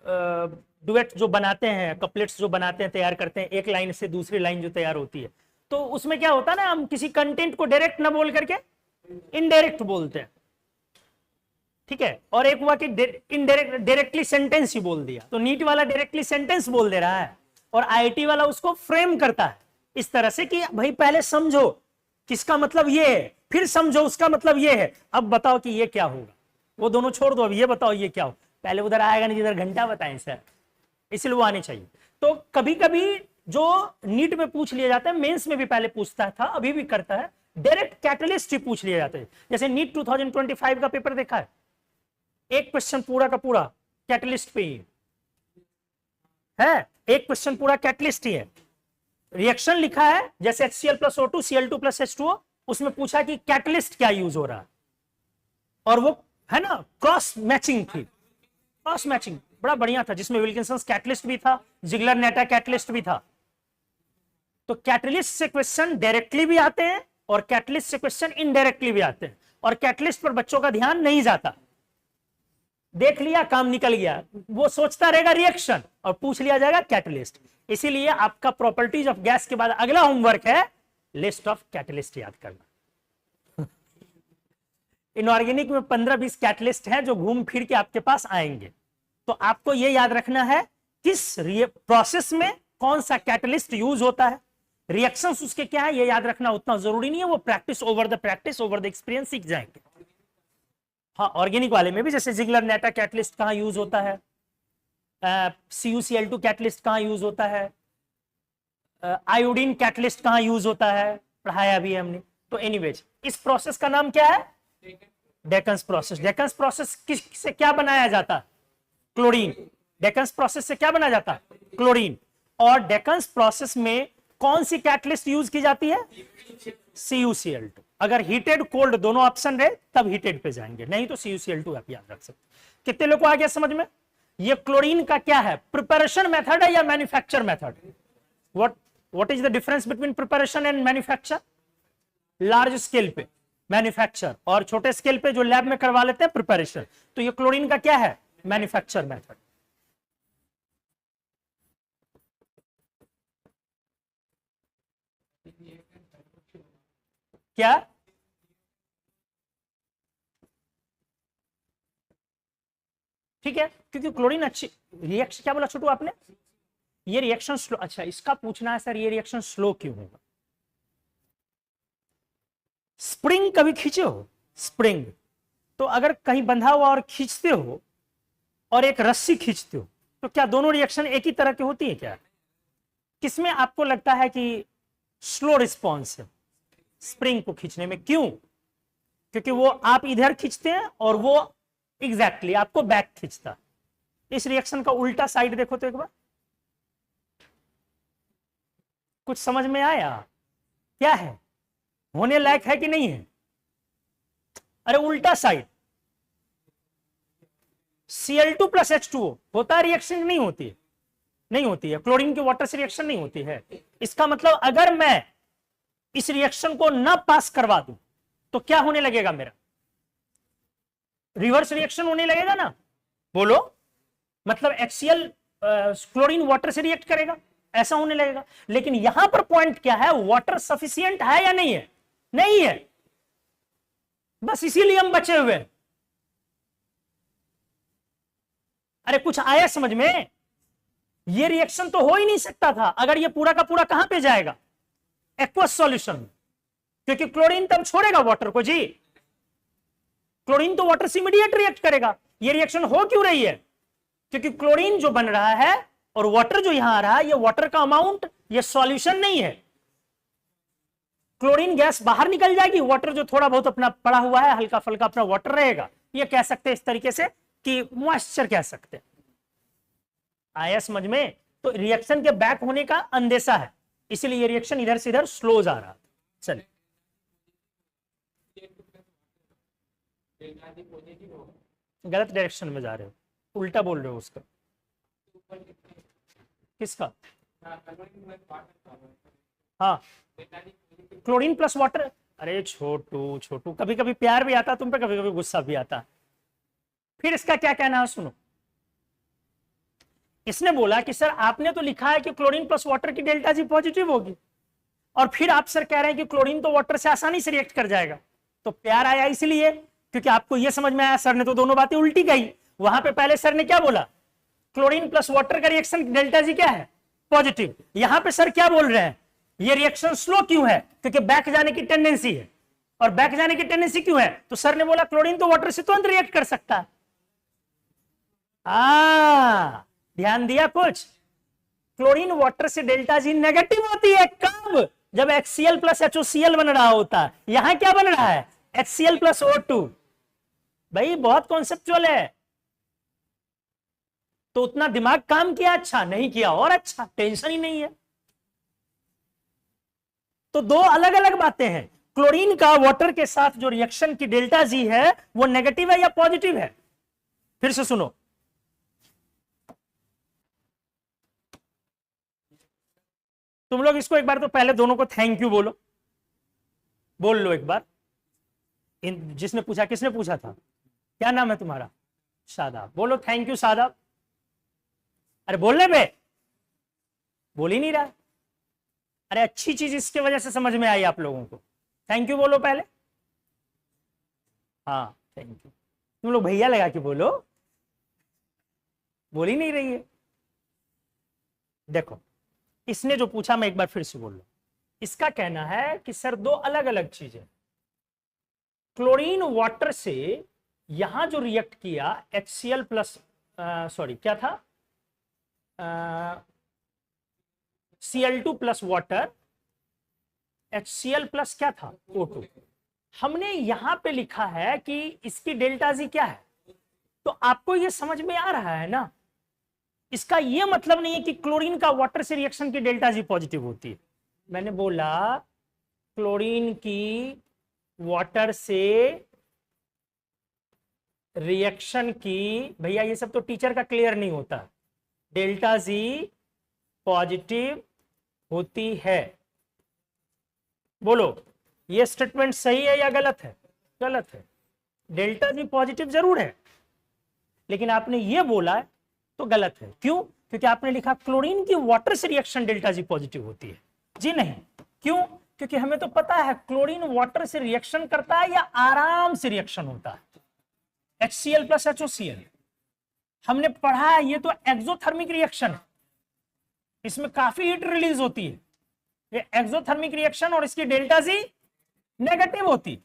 डुएट जो बनाते हैं, कपलेट्स जो बनाते हैं, तैयार करते हैं, एक लाइन से दूसरी लाइन जो तैयार होती है, तो उसमें क्या होता है ना, हम किसी कंटेंट को डायरेक्ट ना बोल करके इनडायरेक्ट बोलते हैं, ठीक है। और एक हुआ कि इनडायरेक्ट, डायरेक्टली सेंटेंस ही बोल दिया, तो नीट वाला डायरेक्टली सेंटेंस बोल दे रहा है, और IIT वाला उसको फ्रेम करता है इस तरह से कि भाई पहले समझो किसका मतलब ये है, फिर समझो उसका मतलब ये है, अब बताओ कि ये क्या होगा। वो दोनों छोड़ दो, अब ये बताओ ये क्या हो। पहले उधर आएगा नहीं जिधर घंटा बताएं सर, इसलिए वो आने चाहिए। तो कभी कभी जो नीट में पूछ लिया जाता है, मेंस में भी पहले पूछता था, अभी भी करता है, डायरेक्ट कैटलिस्ट ही पूछ लिया जाता है। जैसे नीट 2025 का पेपर देखा है, एक क्वेश्चन पूरा का पूरा कैटलिस्ट पे ही है, एक क्वेश्चन पूरा कैटलिस्ट ही है। रिएक्शन लिखा है जैसे HCl + O2 Cl2 + H2O, उसमें पूछा कि कैटलिस्ट क्या यूज हो रहा है, और वो है ना क्रॉस मैचिंग थी, क्रॉस मैचिंग बड़ा बढ़िया था, जिसमें विल्किंसन कैटलिस्ट भी था, जिगलर नेटा कैटलिस्ट भी था। तो कैटलिस्ट से क्वेश्चन डायरेक्टली भी आते हैं और कैटलिस्ट से क्वेश्चन इनडायरेक्टली भी आते हैं, और कैटलिस्ट पर बच्चों का ध्यान नहीं जाता। देख लिया, काम निकल गया, वो सोचता रहेगा रिएक्शन और पूछ लिया जाएगा कैटलिस्ट। इसीलिए आपका प्रॉपर्टीज ऑफ गैस के बाद अगला होमवर्क है लिस्ट ऑफ कैटलिस्ट याद करना। इनऑर्गेनिक में 15-20 कैटलिस्ट हैं जो घूम फिर के आपके पास आएंगे, तो आपको यह याद रखना है किस प्रोसेस में कौन सा कैटलिस्ट यूज होता है, रिएक्शंस उसके क्या है, ये याद रखना उतना जरूरी नहीं है, वो प्रैक्टिस ओवर द एक्सपीरियंस सीख जाएंगे। हाँ, ऑर्गेनिक वाले में भी जैसे जिगलर नेटा कैटलिस्ट कहाँ यूज होता है, CuCl2 कैटलिस्ट कहाँ यूज होता है, आयोडीन कैटलिस्ट कहाँ यूज होता है, पढ़ाया भी है हमने। तो एनीवेज इस प्रोसेस का नाम क्या है, डेकन्स प्रोसेस। डेकन्स प्रोसेस किससे क्या बनाया जाता है, क्लोरीन। डेकन्स प्रोसेस से क्या बनाया जाता है, क्लोरीन। और डेकन्स प्रोसेस में कौन सी कैटलिस्ट यूज की जाती है, CuCl2। अगर हीटेड कोल्ड दोनों ऑप्शन रहे तब हीटेड पे जाएंगे, नहीं तो CuCl2 आप याद रख सकते। कितने लोग को आ गया समझ में। ये क्लोरीन का क्या है, प्रिपरेशन मेथड है या manufacture method. What is the difference between preparation and manufacture. Large scale पे मैन्युफैक्चर और छोटे स्केल पे जो लैब में करवा लेते हैं प्रिपरेशन। तो ये क्लोरीन का क्या है, मैन्युफैक्चर मेथड। क्या ठीक है, क्योंकि क्लोरीन अच्छी रिएक्शन, क्या बोला छोटू आपने, ये रिएक्शन स्लो। अच्छा, इसका पूछना है सर ये रिएक्शन स्लो क्यों होगा। स्प्रिंग कभी खींचे हो, स्प्रिंग तो अगर कहीं बंधा हुआ और खींचते हो और एक रस्सी खींचते हो तो क्या दोनों रिएक्शन एक ही तरह की होती है क्या। किसमें आपको लगता है कि स्लो रिस्पॉन्स है, स्प्रिंग को खींचने में। क्यों, क्योंकि वो आप इधर खींचते हैं और वो एग्जैक्टली आपको बैक खींचता। इस रिएक्शन का उल्टा साइड देखो तो एक बार, कुछ समझ में आया क्या है, होने लायक है कि नहीं है। अरे उल्टा साइड, Cl2 प्लस H2O होता है रिएक्शन, नहीं होती है, नहीं होती है। क्लोरीन के वाटर से रिएक्शन नहीं होती है। इसका मतलब अगर मैं इस रिएक्शन को ना पास करवा दूं तो क्या होने लगेगा, मेरा रिवर्स रिएक्शन होने लगेगा ना, बोलो। मतलब HCl क्लोरीन वाटर से रिएक्ट करेगा, ऐसा होने लगेगा। लेकिन यहां पर पॉइंट क्या है, वाटर सफिशिएंट है या नहीं है, नहीं है, बस इसीलिए हम बचे हुए हैं। अरे कुछ आया समझ में, ये रिएक्शन तो हो ही नहीं सकता था अगर ये पूरा का पूरा कहां पे जाएगा, एक्वस सॉल्यूशन में, क्योंकि क्लोरीन तब छोड़ेगा वाटर को जी। क्लोरीन तो वाटर से इमीडिएट रिएक्ट करेगा। ये रिएक्शन हो क्यों रही है, क्योंकि क्लोरीन जो बन रहा है और वाटर जो यहां आ रहा है, ये वाटर का अमाउंट, ये सॉल्यूशन नहीं है। क्लोरीन गैस बाहर निकल जाएगी, वाटर जो थोड़ा बहुत अपना पड़ा हुआ है, हल्का फल्का अपना वाटर रहेगा। ये कह सकते हैं इस तरीके से कि मॉइस्चर कह सकते हैं। आया समझ में। तो रिएक्शन के बैक होने का अंदेशा है, इसीलिए ये रिएक्शन इधर से इधर स्लो जा रहा। चलिए, गलत डायरेक्शन में जा रहे हो, उल्टा बोल रहे हो उसका। किसका, हाँ क्लोरीन प्लस वाटर। अरे छोटू छोटू, कभी कभी प्यार भी आता तुम पे, कभी कभी गुस्सा भी आता। फिर इसका क्या कहना है सुनो। इसने बोला कि सर आपने तो लिखा है कि क्लोरीन प्लस वाटर की डेल्टा जी पॉजिटिव होगी, और फिर आप सर कह रहे हैं कि क्लोरीन तो वाटर से आसानी से रिएक्ट कर जाएगा। तो प्यार आया इसलिए क्योंकि आपको यह समझ में आया सर ने तो दोनों बातें उल्टी कही। वहां पे पहले सर ने क्या बोला, क्लोरीन प्लस वाटर का रिएक्शन डेल्टा जी क्या है, पॉजिटिव। यहां पे सर क्या बोल रहे हैं, ये रिएक्शन स्लो क्यों है, क्योंकि बैक जाने की टेंडेंसी है। और बैक जाने की टेंडेंसी क्यों है, तो सर ने बोला क्लोरीन तो वाटर से तुरंत रिएक्ट कर सकता है। ध्यान दिया कुछ। क्लोरीन वाटर से डेल्टा जी नेगेटिव होती है कब, जब HCl प्लस HOCl बन रहा होता है। यहां क्या बन रहा है, HCl प्लस O2। भाई बहुत कॉन्सेप्चुअल है, तो उतना दिमाग काम किया, अच्छा नहीं किया और अच्छा, टेंशन ही नहीं है। तो दो अलग अलग बातें हैं। क्लोरीन का वाटर के साथ जो रिएक्शन की डेल्टा जी है वो नेगेटिव है या पॉजिटिव है। फिर से सुनो, तुम लोग इसको एक बार तो पहले दोनों को थैंक यू बोलो, बोल लो एक बार। जिसने पूछा, किसने पूछा था, क्या नाम है तुम्हारा, शादाब, बोलो थैंक यू शादाब। अरे बोलने पे बोल ही नहीं रहा। अरे अच्छी चीज इसके वजह से समझ में आई आप लोगों को। थैंक यू बोलो पहले। हाँ थैंक यू। तुम लोग भैया लगा के बोलो, बोल ही नहीं रही है। देखो इसने जो पूछा मैं एक बार फिर से बोल रहा हूं। इसका कहना है कि सर दो अलग अलग चीजें, क्लोरीन वाटर से यहां जो रिएक्ट किया HCl प्लस सॉरी क्या था Cl2 plus water, HCl plus क्या था O2। हमने यहां पे लिखा है कि इसकी डेल्टा जी क्या है, तो आपको यह समझ में आ रहा है ना। इसका यह मतलब नहीं है कि क्लोरीन का वाटर से रिएक्शन की डेल्टा जी पॉजिटिव होती है। मैंने बोला क्लोरीन की वाटर से रिएक्शन की, भैया ये सब तो टीचर का क्लियर नहीं होता, डेल्टा जी पॉजिटिव होती है। बोलो ये स्टेटमेंट सही है या गलत है? गलत है। डेल्टा जी पॉजिटिव जरूर है, लेकिन आपने ये बोला है तो गलत है। क्यों? क्योंकि आपने लिखा क्लोरीन की वाटर से रिएक्शन डेल्टा जी पॉजिटिव होती है। जी नहीं। क्यों? क्योंकि हमें तो पता है क्लोरीन वाटर से रिएक्शन करता है या आराम से रिएक्शन होता है, HCl प्लस HOCl। हमने पढ़ा है ये तो एक्सोथर्मिक रिएक्शन है, इसमें काफी हीट रिलीज होती है। ये एक्सोथर्मिक रिएक्शन और इसकी डेल्टा जी नेगेटिव होती है।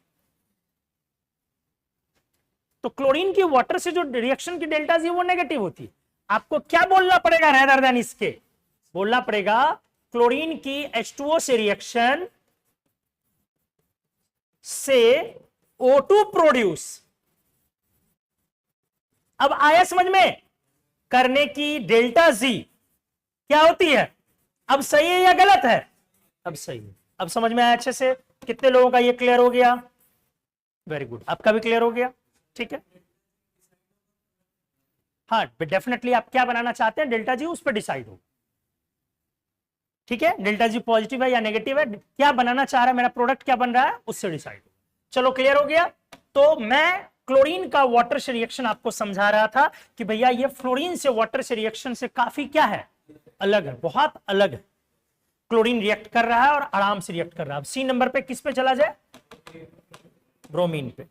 तो क्लोरीन की वाटर से जो रिएक्शन की डेल्टा जी वो नेगेटिव होती है। आपको क्या बोलना पड़ेगा रेदर देन इसके? बोलना पड़ेगा क्लोरीन की H2O से रिएक्शन से O2 प्रोड्यूस। अब आया समझ में? करने की डेल्टा जी क्या होती है? अब सही है या गलत है? अब सही है। अब समझ में आया अच्छे से? कितने लोगों का ये क्लियर हो गया? वेरी गुड, आपका भी क्लियर हो गया। ठीक है, हाँ डेफिनेटली आप क्या बनाना चाहते हैं डेल्टा जी उस पर डिसाइड हो। ठीक है, डेल्टा जी पॉजिटिव है या नेगेटिव है, क्या बनाना चाह रहा है मेरा प्रोडक्ट, क्या बन रहा है उससे डिसाइड हो। चलो क्लियर हो गया। तो मैं क्लोरीन का वाटर से रिएक्शन आपको समझा रहा था कि भैया ये फ्लोरीन से वाटर से रिएक्शन से काफी क्या है, अलग है, बहुत अलग है। क्लोरीन रिएक्ट कर रहा है और आराम से रिएक्ट कर रहा है। अब सी नंबर पे किस पे चला जाए? ब्रोमीन पे।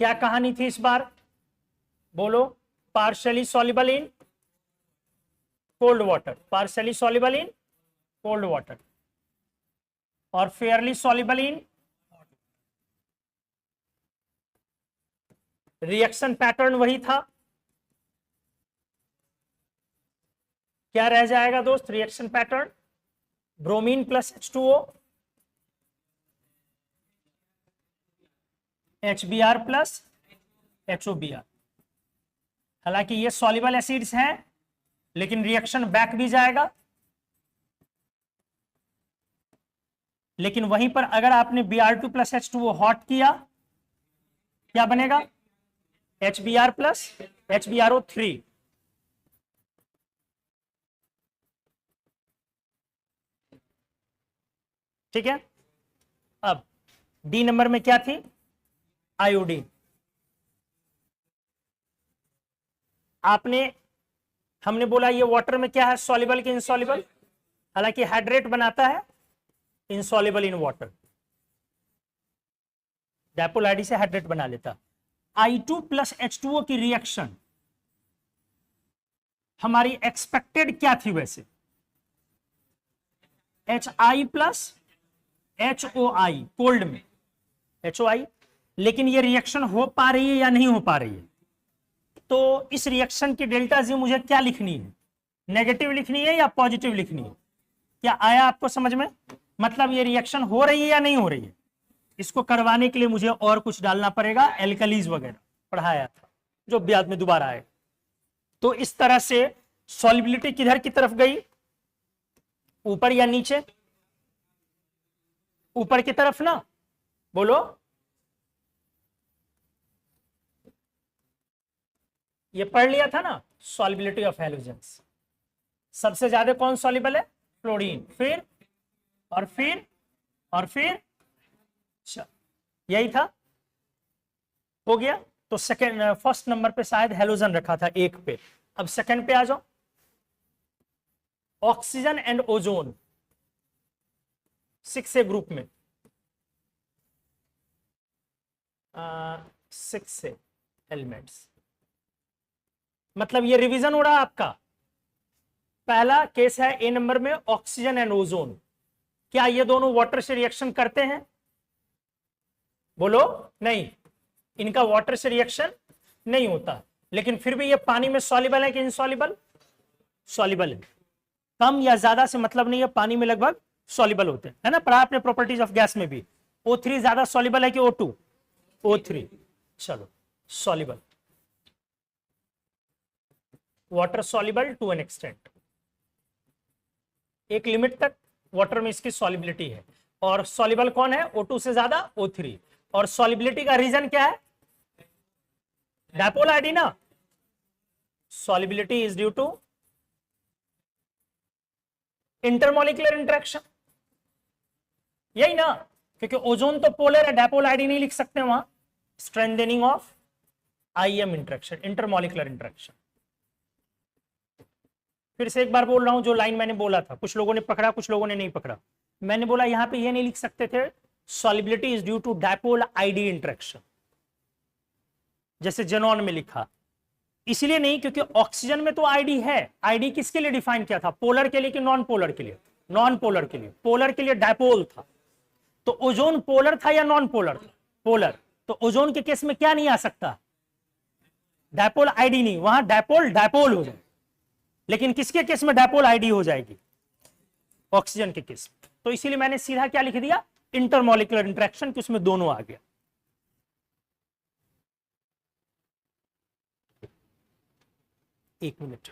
क्या कहानी थी इस बार? बोलो। Partially soluble in cold water, partially soluble in cold water और fairly soluble in. Reaction pattern वही था। क्या रह जाएगा दोस्त reaction pattern? Bromine plus H2O, HBr plus HOBr। हालांकि ये सॉल्युबल एसिड्स हैं लेकिन रिएक्शन बैक भी जाएगा। लेकिन वहीं पर अगर आपने Br2 प्लस H2O हॉट किया, क्या बनेगा? HBr plus HBrO3। ठीक है। अब डी नंबर में क्या थी? आयोडीन। हमने बोला ये वाटर में क्या है, सॉल्युबल कि इनसॉल्युबल? हालांकि हाइड्रेट बनाता है insoluble in water, dipole ID से हाइड्रेट बना लेता। I2 प्लस H2O की रिएक्शन हमारी एक्सपेक्टेड क्या थी वैसे? HI प्लस HOI कोल्ड में HOI। लेकिन ये रिएक्शन हो पा रही है या नहीं हो पा रही है? तो इस रिएक्शन की डेल्टा जी मुझे क्या लिखनी है? नेगेटिव लिखनी है या पॉजिटिव लिखनी है? क्या आया आपको समझ में? मतलब ये रिएक्शन हो रही है या नहीं हो रही है? इसको करवाने के लिए मुझे और कुछ डालना पड़ेगा, एल्कलीज वगैरह पढ़ाया था जो बाद में दोबारा आए। तो इस तरह से सॉल्युबिलिटी किधर की तरफ गई? ऊपर या नीचे? ऊपर की तरफ ना, बोलो। ये पढ़ लिया था ना सॉल्युबिलिटी ऑफ हैलोजेंस। सबसे ज्यादा कौन सॉल्युबल है? फ्लोरीन। फिर और फिर और फिर यही था, हो गया। तो सेकंड फर्स्ट नंबर पे शायद हेलोजन रखा था एक पे। अब सेकंड पे आ जाओ, oxygen and ozone 6A group में, 6A एलिमेंट्स। मतलब ये रिवीजन हो रहा है आपका। पहला केस है ए नंबर में ऑक्सीजन एंड ओजोन, क्या ये दोनों वाटर से रिएक्शन करते हैं? बोलो नहीं, इनका वाटर से रिएक्शन नहीं होता, लेकिन फिर भी ये पानी में सॉल्युबल है कि इनसॉल्युबल? सॉल्युबल है। कम या ज्यादा से मतलब नहीं है, पानी में लगभग सॉल्युबल होते हैं, है ना, पढ़ा आपने प्रॉपर्टीज ऑफ गैस में भी। O3 ज्यादा सॉल्युबल है कि O2? O3। चलो, soluble, water soluble to an extent, एक लिमिट तक वाटर में इसकी सॉल्युबिलिटी है। और सॉल्युबल कौन है? O2 से ज्यादा O3। और सॉल्युबिलिटी का रीजन क्या है? डायपोल आईडी ना। Solubility is due to intermolecular interaction, यही ना, क्योंकि ओजोन तो पोलर है, डायपोल आईडी नहीं लिख सकते वहां। Strengthening of IM interaction, intermolecular interaction. फिर से एक बार बोल रहा हूं, जो लाइन मैंने बोला था, कुछ लोगों ने पकड़ा, कुछ लोगों ने नहीं पकड़ा। मैंने बोला यहां पे ये नहीं लिख सकते थे solubility is due to dipole ID interaction, जैसे जेनॉन में लिखा, इसलिए नहीं क्योंकि ऑक्सीजन में तो आईडी है। आईडी किसके लिए डिफाइन किया था? पोलर के लिए कि नॉन पोलर के लिए? नॉन पोलर के लिए। पोलर के लिए डायपोल था। तो ओजोन पोलर था या नॉन पोलर था? पोलर। तो ओजोन के केस में क्या नहीं आ सकता? डायपोल आईडी नहीं, वहां डायपोल डायपोल हो जाए। लेकिन किसके केस में डायपोल आईडी हो जाएगी? ऑक्सीजन के केस में। तो इसीलिए मैंने सीधा क्या लिख दिया? इंटरमॉलिक्यूलर इंटरेक्शन, कि उसमें दोनों आ गया। एक मिनट,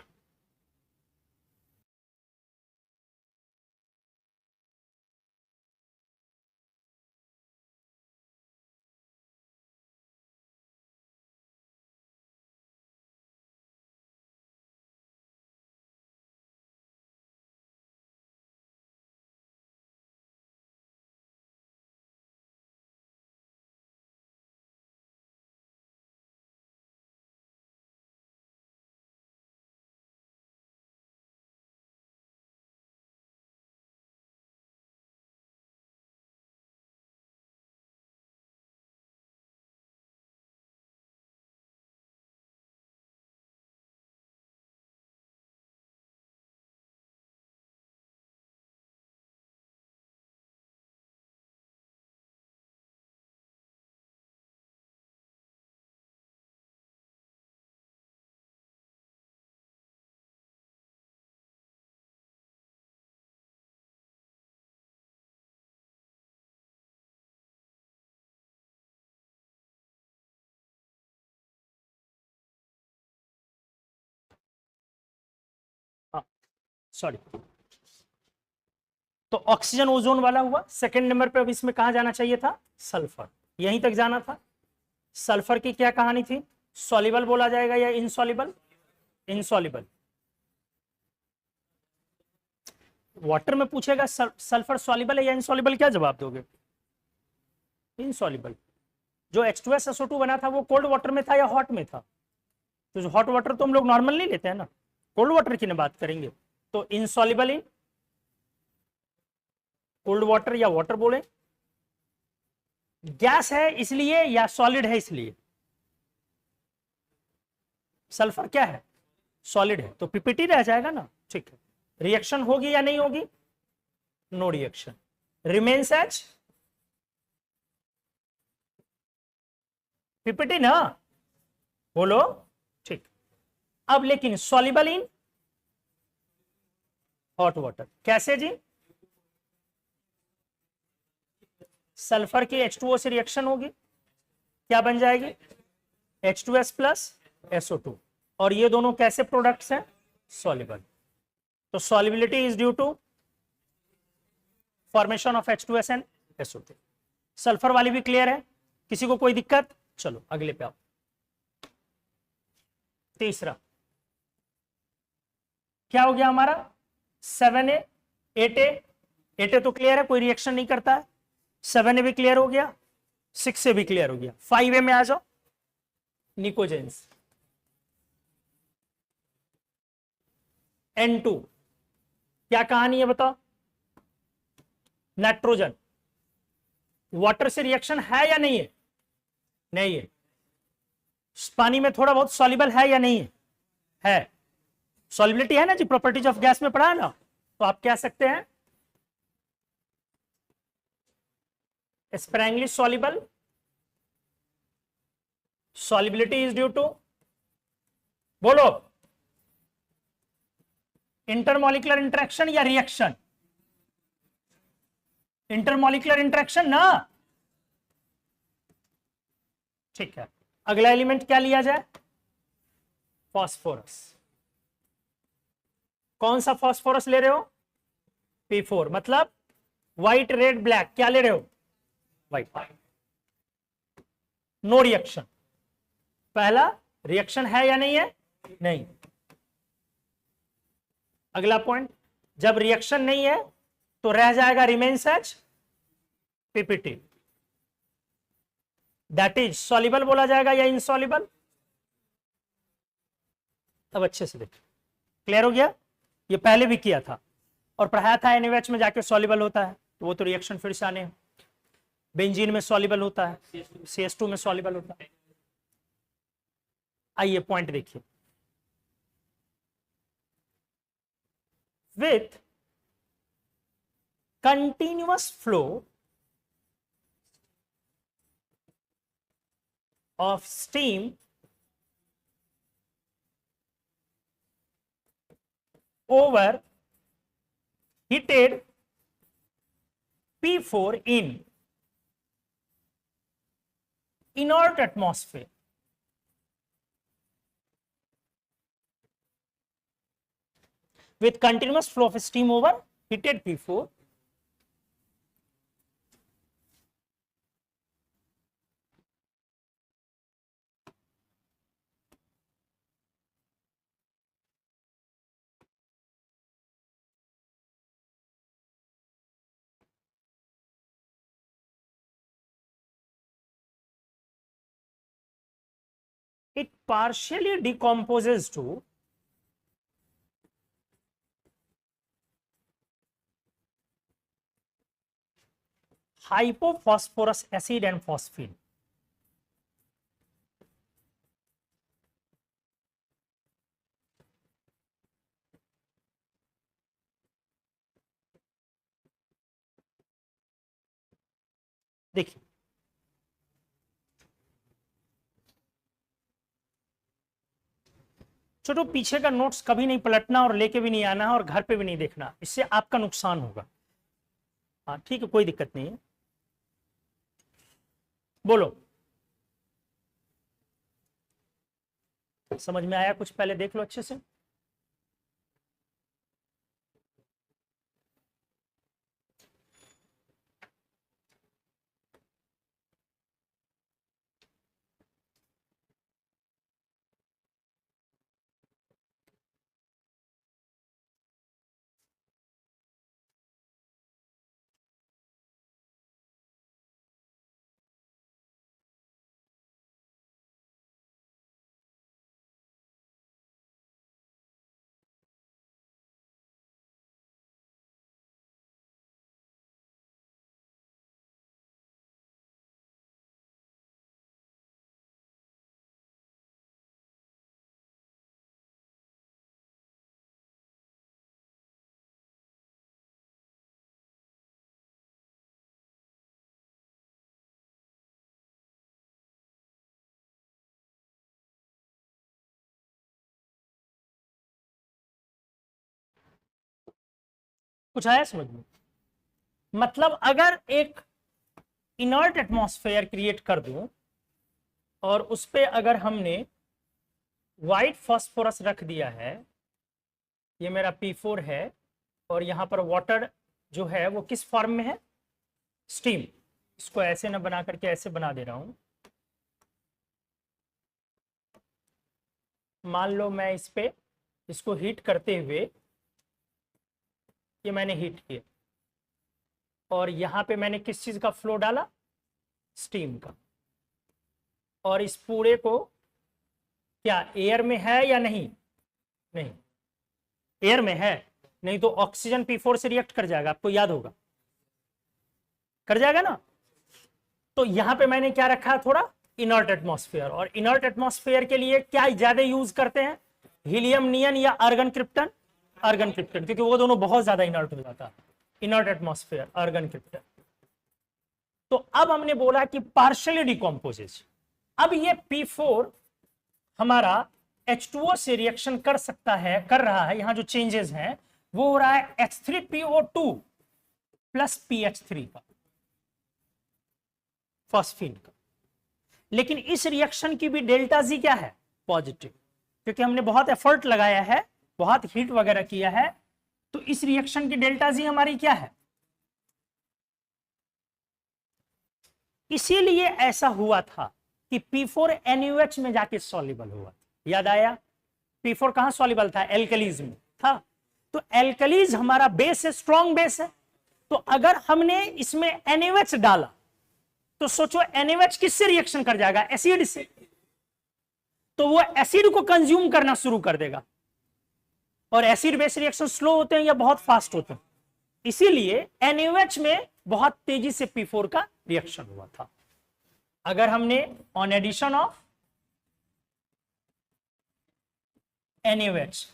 हाँ सॉरी। तो ऑक्सीजन ओजोन वाला हुआ सेकंड नंबर पे। अब इसमें कहा जाना चाहिए था? सल्फर, यहीं तक जाना था। सल्फर की क्या कहानी थी? सॉल्युबल बोला जाएगा या इनसॉल्युबल? इनसॉल्युबल। वाटर में पूछेगा सल्फर सॉल्युबल है या इनसॉल्युबल, क्या जवाब दोगे? इनसॉल्युबल। जो H2SSO2 बना था वो कोल्ड वाटर में था या हॉट में था? तो हॉट वाटर तो हम लोग नॉर्मल नहीं लेते हैं ना, कोल्ड वाटर की ना बात करेंगे। तो इनसॉल्युबल इन कोल्ड वाटर, या वाटर बोले। गैस है इसलिए या सॉलिड है इसलिए? सल्फर क्या है? सॉलिड है, तो पीपीटी रह जाएगा ना। ठीक है, रिएक्शन होगी या नहीं होगी? No reaction, remains as PPT ना, बोलो। ठीक। अब लेकिन सॉल्युबल इन हॉट वाटर, कैसे जी? सल्फर की H2O से रिएक्शन होगी, क्या बन जाएगी? H2S plus SO2। और ये दोनों कैसे प्रोडक्ट्स हैं? सॉल्युबल। तो solubility is due to formation of H2S and SO2। Sulphur वाली भी क्लियर है? किसी को कोई दिक्कत? चलो अगले पे आओ। तीसरा क्या हो गया हमारा? 7A 8A। 8A तो क्लियर है, कोई रिएक्शन नहीं करता है। 7A भी क्लियर हो गया। 6 से भी क्लियर हो गया। 5A में आ जाओ, निकोजेंस। N2 क्या कहानी है बताओ? नाइट्रोजन। वाटर से रिएक्शन है या नहीं है? नहीं है। पानी में थोड़ा बहुत सॉल्युबल है या नहीं है? है। सॉल्युबिलिटी है ना जी, प्रॉपर्टीज ऑफ गैस में पढ़ा है ना। तो आप कह सकते हैं sparingly soluble, solubility is due to, बोलो, इंटरमॉलिक्यूलर इंटरेक्शन या रिएक्शन? इंटरमॉलिक्यूलर इंटरेक्शन ना। ठीक है, अगला एलिमेंट क्या लिया जाए? फास्फोरस। कौन सा फास्फोरस ले रहे हो? P4, मतलब व्हाइट रेड ब्लैक, क्या ले रहे हो? व्हाइट। No reaction. पहला रिएक्शन है या नहीं है? नहीं। अगला पॉइंट, जब रिएक्शन नहीं है तो रह जाएगा remains as PPT, that is soluble बोला जाएगा या इनसॉल्युबल? अब अच्छे से देखिए, क्लियर हो गया? ये पहले भी किया था और पढ़ाया था NaOH में जाके सॉल्युबल होता है, तो वो तो रिएक्शन फिर से आने हैं। बेंजीन में सॉल्युबल होता है, CS2 में सॉल्युबल होता है। आइए पॉइंट देखिए, with continuous flow of steam over heated P4 in inert atmosphere, with continuous flow of steam over heated P4, it partially decomposes to hypophosphorus acid and phosphine. देखिए, छोटो पीछे का नोट्स कभी नहीं पलटना और लेके भी नहीं आना है और घर पे भी नहीं देखना, इससे आपका नुकसान होगा। हाँ ठीक है, कोई दिक्कत नहीं है, बोलो। समझ में आया कुछ? पहले देख लो अच्छे से। कुछ आया समझ में? मतलब अगर एक इनर्ट एटमॉस्फेयर क्रिएट कर दूं और उस पे अगर हमने व्हाइट फास्फोरस रख दिया है, ये मेरा P4 है, और यहां पर वाटर जो है वो किस फॉर्म में है? स्टीम। इसको ऐसे ना बना करके ऐसे बना दे रहा हूं। मान लो मैं इस पे इसको हीट करते हुए, ये मैंने हीट किया और यहां पे मैंने किस चीज का फ्लो डाला? स्टीम का, और इस पूरे को क्या एयर में है या नहीं? नहीं, एयर में है, नहीं तो ऑक्सीजन P4 से रिएक्ट कर जाएगा, आपको याद होगा, कर जाएगा ना। तो यहां पे मैंने क्या रखा है, थोड़ा इनर्ट एटमॉस्फेयर, और इनर्ट एटमॉस्फेयर के लिए क्या ज्यादा यूज करते हैं, हीलियम नियन या आर्गन क्रिप्टन? आर्गन क्रिप्टन, क्योंकि वो दोनों बहुत ज्यादा इनर्ट हो जाता है, इनर्ट एटमॉस्फेयर आर्गन क्रिप्टन। तो अब हमने बोला कि पार्शियली डिकम्पोजेज, अब ये P4 हमारा H2O से रिएक्शन कर सकता है, कर रहा है, यहां जो चेंजेस हैं वो हो रहा है H3PO2 प्लस PH3 का, फॉस्फीन का। लेकिन इस रिएक्शन की भी डेल्टा जी क्या है, पॉजिटिव, क्योंकि हमने बहुत एफर्ट लगाया है, बहुत हीट वगैरह किया है, तो इस रिएक्शन की डेल्टा जी हमारी क्या है। इसीलिए ऐसा हुआ था कि P4 NaOH में जाके सॉल्युबल हुआ, याद आया? P4 कहां सॉल्युबल था, एल्कलीज में था। तो एल्कलीज हमारा बेस है, स्ट्रॉन्ग बेस है, तो अगर हमने इसमें NaOH डाला तो सोचो NaOH किससे रिएक्शन कर जाएगा, एसिड से, तो वो एसिड को कंज्यूम करना शुरू कर देगा, और एसिड बेस रिएक्शन स्लो होते हैं या बहुत फास्ट होते हैं, इसीलिए NaOH में बहुत तेजी से P4 का रिएक्शन हुआ था। अगर हमने ऑन एडिशन ऑफ NaOH,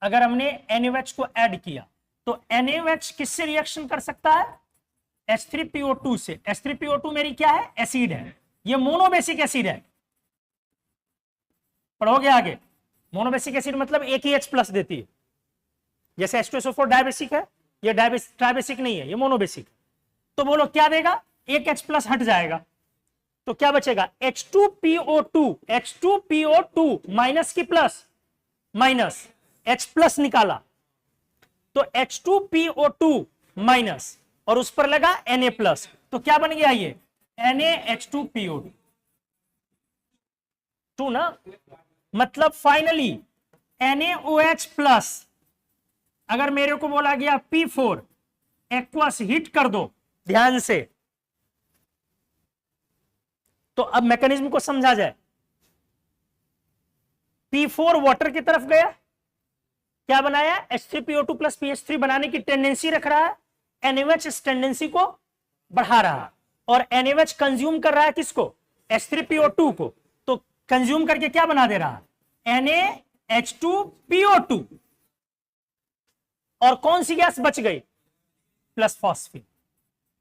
अगर हमने NaOH को ऐड किया तो NaOH किससे रिएक्शन कर सकता है, H3PO2 से। H3PO2 मेरी क्या है, एसिड है, ये मोनोबेसिक एसिड है, पढ़ोगे आगे। मोनोबेसिक एसिड मतलब एक ही H प्लस देती है, जैसे H2SO4 डायबेसिक है, ये ट्राइबेसिक नहीं है, ये मोनोबेसिक। तो बोलो क्या देगा, एक H प्लस हट जाएगा, तो क्या बचेगा, H2PO2 माइनस की प्लस, माइनस H प्लस निकाला, तो H2PO2 माइनस, और उस पर लगा Na प्लस, तो क्या बन गया ये NaH2PO2 ना। मतलब फाइनली NaOH प्लस, अगर मेरे को बोला गया P4 एक्वस हीट कर दो ध्यान से, तो अब मैकेनिज्म को समझा जाए। P4 वाटर की तरफ गया, क्या बनाया, H3PO2 प्लस PH3 बनाने की टेंडेंसी रख रहा है, NaOH इस टेंडेंसी को बढ़ा रहा है, और NaOH कंज्यूम कर रहा है किसको, H3PO2 को, तो कंज्यूम करके क्या बना दे रहा है, NaH2PO2, और कौन सी गैस बच गई, प्लस फॉस्फीन।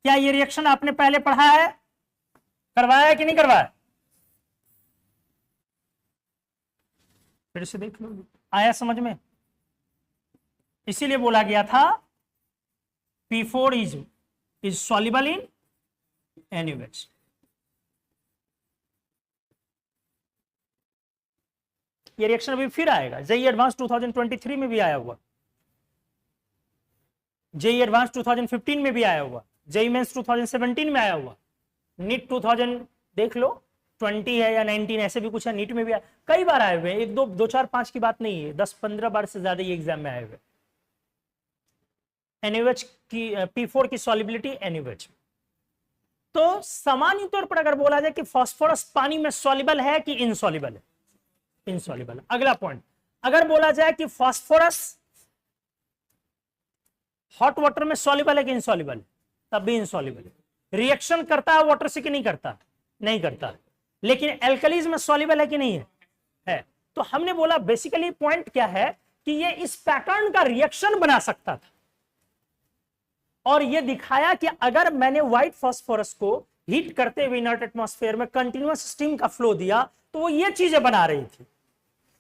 क्या ये रिएक्शन आपने पहले पढ़ा है, करवाया है कि नहीं करवाया, फिर से देख लो, आया समझ में। इसीलिए बोला गया था P4 is soluble in NaOH। ये रिएक्शन अभी फिर आएगा, जेईई एडवांस 2023 में भी आया हुआ, जेईई एडवांस 2015 में भी आया हुआ, जेईई मेंस 2017 में आया हुआ, नीट 2000 देख लो 20 है या 19 ऐसे भी कुछ है, नीट में भी कई बार आए हुए, एक दो 4 5 की बात नहीं है, 10 15 बार से ज्यादा ये एग्जाम में आए हुए। NaOH की P4 की सॉल्युबिलिटी NaOH। तो सामान्य तौर पर अगर बोला जाए कि फास्फोरस पानी में सॉल्युबल है कि इनसॉल्युबल है, इनसॉल्युबल। अगला पॉइंट, अगर बोला जाए कि फास्फोरस हॉट वाटर में सॉल्युबल है कि इनसॉल्युबल, तब भी इनसॉल्युबल है। रिएक्शन करता है वाटर से कि नहीं करता, नहीं करता, लेकिन एल्कलीज में सॉल्युबल है कि नहीं है, है। तो हमने बोला बेसिकली पॉइंट क्या है कि ये इस पैटर्न का रिएक्शन बना सकता था, और ये दिखाया कि अगर मैंने व्हाइट फास्फोरस को हीट करते हुए इनर्ट एटमॉस्फेयर में कंटिन्यूअस स्टीम का फ्लो दिया तो वो ये चीजें बना रही थी।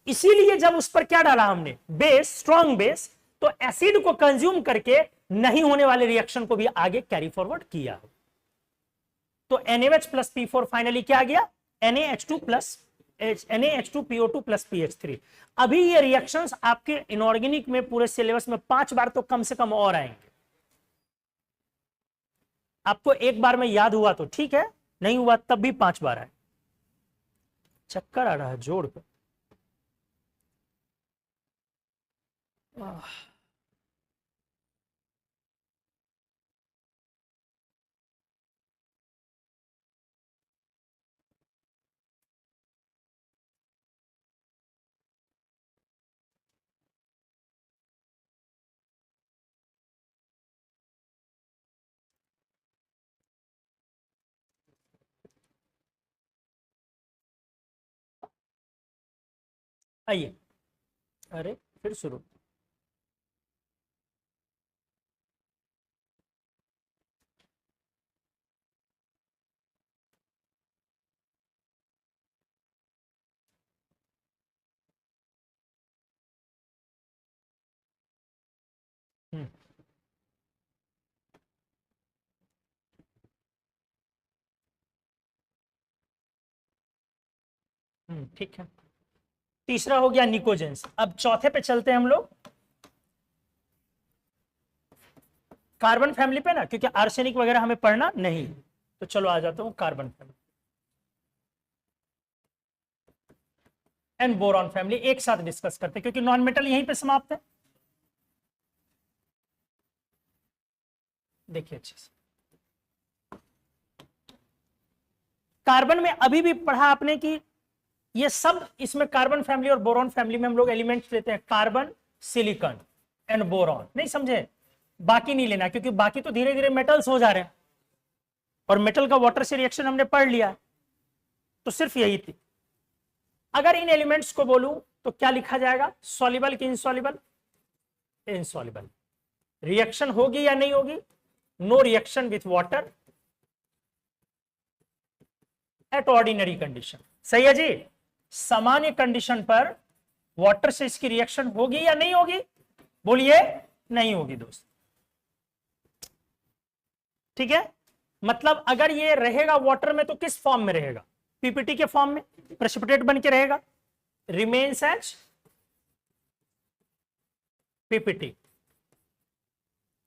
इसीलिए जब उस पर क्या डाला हमने, बेस, स्ट्रॉन्ग बेस, तो एसिड को कंज्यूम करके नहीं होने वाले रिएक्शन को भी आगे कैरी फॉरवर्ड किया। तो NaOH प्लस P4 फाइनली क्या आ गया, NaH2PO2 प्लस PH3। अभी ये रिएक्शंस आपके इनऑर्गेनिक में पूरे सिलेबस में 5 बार तो कम से कम और आएंगे। आपको एक बार में याद हुआ तो ठीक है, नहीं हुआ तब भी 5 बार आए। चक्कर आ रहा है जोड़ पर। आइए, अरे फिर शुरू। ठीक है, तीसरा हो गया निकोजेंस। अब चौथे पे चलते हैं हम लोग, कार्बन फैमिली पे ना, क्योंकि आर्सेनिक वगैरह हमें पढ़ना नहीं। तो चलो आ जाता हूं carbon family and boron family एक साथ डिस्कस करते हैं, क्योंकि नॉन मेटल यहीं पे समाप्त है। देखिए अच्छे से, कार्बन में अभी भी पढ़ा आपने कि ये सब, इसमें कार्बन फैमिली और बोरॉन फैमिली में हम लोग एलिमेंट्स लेते हैं, कार्बन, सिलिकॉन एंड बोरॉन। नहीं समझे? बाकी नहीं लेना, क्योंकि बाकी तो धीरे धीरे मेटल्स हो जा रहे हैं, और मेटल का वाटर से रिएक्शन हमने पढ़ लिया, तो सिर्फ यही थी। अगर इन एलिमेंट्स को बोलूं तो क्या लिखा जाएगा, सॉल्युबल कि इनसॉल्युबल? इनसॉल्युबल। रिएक्शन होगी या नहीं होगी? No reaction with water at ordinary condition. सही है जी? सामान्य कंडीशन पर वाटर से इसकी रिएक्शन होगी या नहीं होगी? बोलिए, नहीं होगी दोस्त। ठीक है, मतलब अगर ये रहेगा वाटर में तो किस फॉर्म में रहेगा? पीपीटी के फॉर्म में, प्रेसिपिटेट बन के रहेगा, रिमेन्स एज पीपीटी।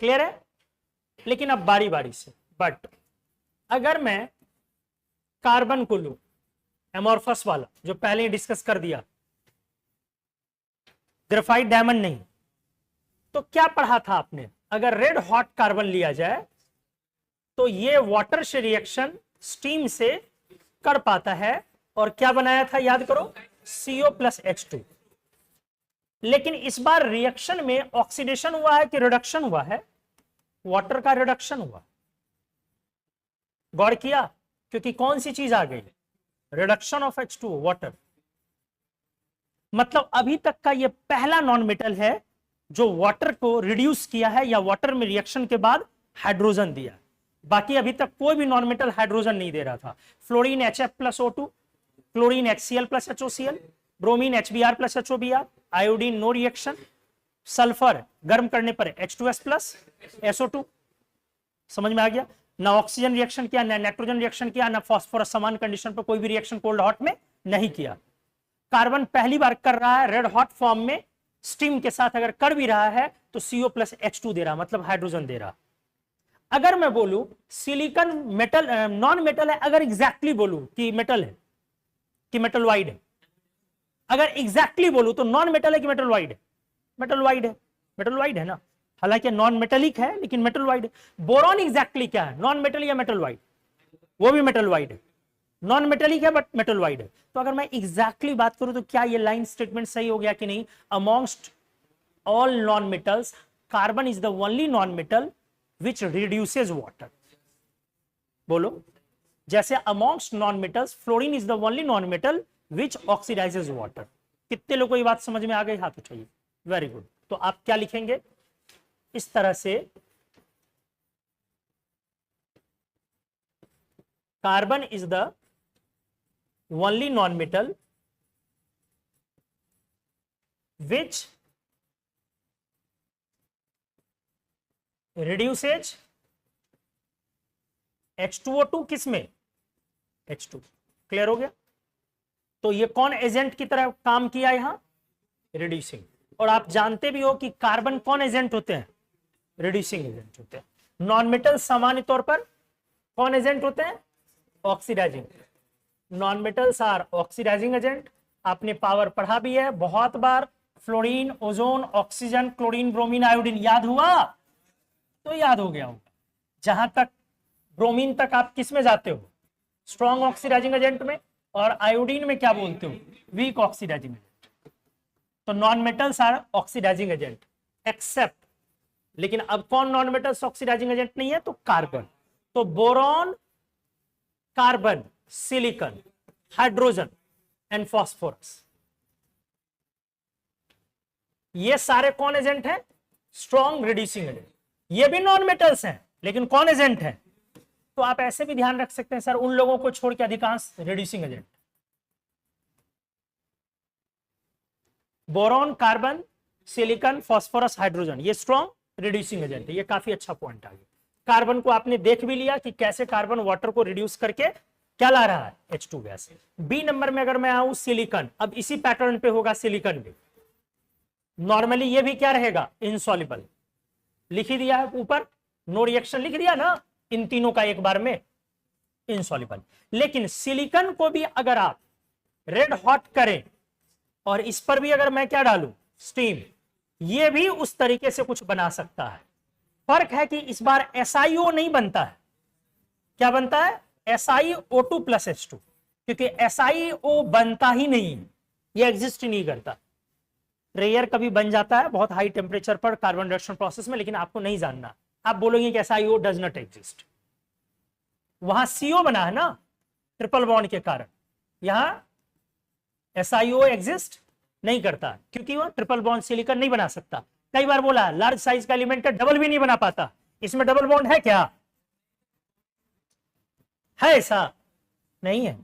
क्लियर है? लेकिन अब बारी बारी से, बट अगर मैं कार्बन को लूं, एमोर्फस वाला जो पहले ही डिस्कस कर दिया, ग्रेफाइट डायमंड नहीं, तो क्या पढ़ा था आपने? अगर रेड हॉट कार्बन लिया जाए तो ये वाटर से रिएक्शन स्टीम से कर पाता है, और क्या बनाया था याद करो, CO+H2। लेकिन इस बार रिएक्शन में ऑक्सीडेशन हुआ है कि रिडक्शन हुआ है? वाटर का रिडक्शन हुआ। गौर किया? क्योंकि कौन सी चीज आ गई, रिडक्शन ऑफ H2, वाटर। मतलब अभी तक का ये पहला नॉन मेटल है जो वाटर को रिड्यूस किया है या वाटर में रिएक्शन के बाद हाइड्रोजन दिया। बाकी अभी तक कोई भी नॉन मेटल हाइड्रोजन नहीं दे रहा था। Fluorine HF+O2, chlorine HCl+HOCl, bromine HBr+HOBr, iodine no reaction, sulphur गर्म करने पर H2S+SO2। समझ में आ गया? ना ऑक्सीजन रिएक्शन किया, ना नाइट्रोजन रिएक्शन किया, ना फास्फोरस। समान कंडीशन पर कोई भी रिएक्शन कोल्ड हॉट में नहीं किया। कार्बन पहली बार कर रहा है रेड हॉट फॉर्म में, स्टीम के साथ अगर कर भी रहा है तो CO+H2 दे रहा, मतलब हाइड्रोजन दे रहा। अगर मैं बोलूं सिलिकॉन मेटल, नॉन मेटल है, अगर एग्जैक्टली बोलूं कि मेटल है कि मेटल वाइड है, अगर एग्जैक्टली बोलूं तो नॉन मेटल है कि मेटल वाइड है? मेटल वाइड है। मेटल वाइड है ना, हालांकि नॉन मेटेलिक है लेकिन मेटल वाइड है। बोरॉन एग्जैक्टली क्या है, नॉन मेटल या मेटल वाइड? वो भी मेटल वाइड है, नॉन मेटेलिक है बट मेटल वाइड है। तो अगर मैं एग्जैक्टली बात करूं तो क्या ये लाइन स्टेटमेंट सही हो गया कि नहीं? Amongst all non metals carbon is the only non metal which reduces water. बोलो, जैसे amongst non metals fluorine is the only non metal which oxidizes water. कितने लोगों को ये बात समझ में आ गई? हाथ उठाइए। Very good. तो आप क्या लिखेंगे इस तरह से, carbon is the only non metal which reduces H2O2 किसमें? H2। क्लियर हो गया? तो ये कौन एजेंट की तरह काम किया यहां? रिड्यूसिंग। और आप जानते भी हो कि कार्बन कौन एजेंट होते हैं? रिड्यूसिंग एजेंट होते हैं। नॉन मेटल सामान्य तौर पर कौन एजेंट होते हैं? Oxidizing. Non metals are oxidising agent. आपने पावर पढ़ा भी है बहुत बार, fluorine, ozone, oxygen, chlorine, bromine, iodine. याद हुआ? तो याद हो गया होगा। जहां तक ब्रोमीन तक आप किस में जाते हो? स्ट्रॉन्ग ऑक्सीडाइजिंग एजेंट में। और आयोडीन में क्या बोलते हो? Weak oxidizing agent. तो non metals are oxidising agent except, लेकिन अब कौन नॉन मेटल्स ऑक्सीडाइजिंग एजेंट नहीं है? तो कार्बन। तो boron, carbon, silicon, hydrogen and phosphorus. ये सारे कौन एजेंट हैं? Strong reducing agent. ये भी नॉन मेटल्स हैं लेकिन कौन एजेंट है? तो आप ऐसे भी ध्यान रख सकते हैं सर, उन लोगों को छोड़ के अधिकांश reducing agent. Boron, carbon, silicon, phosphorus, hydrogen, ये स्ट्रॉन्ग रिड्यूसिंग एजेंट है। ये काफी अच्छा पॉइंट आ गया। कार्बन को आपने देख भी लिया कि कैसे कार्बन वाटर को रिड्यूस करके क्या ला रहा है? H2 gas. बी नंबर में अगर मैं आऊं सिलिकॉन, अब इसी पैटर्न पे होगा सिलिकॉन भी। नॉर्मली ये भी क्या रहेगा? इनसॉल्युबल। लिख ही दिया है ऊपर, नो रिएक्शन लिख दिया ना इन तीनों का एक बार में, इनसॉल्युबल। लेकिन सिलिकॉन को भी अगर आप रेड हॉट करें और इस पर भी अगर मैं क्या डालूं? स्टीम, ये भी उस तरीके से कुछ बना सकता है। फर्क है कि इस बार SiO नहीं बनता है। क्या बनता है? SiO2 + H2, क्योंकि SiO बनता ही नहीं है, ये एग्जिस्ट ही नहीं करता। रेयर कभी बन जाता है बहुत हाई टेम्परेचर पर कार्बन रिडक्शन प्रोसेस में, लेकिन आपको नहीं जानना। आप बोलोगे कि SiO डज नॉट एग्जिस्ट। वहां CO बना है ना ट्रिपल बॉन्ड के कारण, यहां SiO एग्जिस्ट नहीं करता क्योंकि वह ट्रिपल बॉन्ड सिलिकॉन नहीं बना सकता। कई बार बोला लार्ज साइज का एलिमेंट है, डबल भी नहीं बना पाता। इसमें डबल बॉन्ड है क्या? है ऐसा? नहीं है।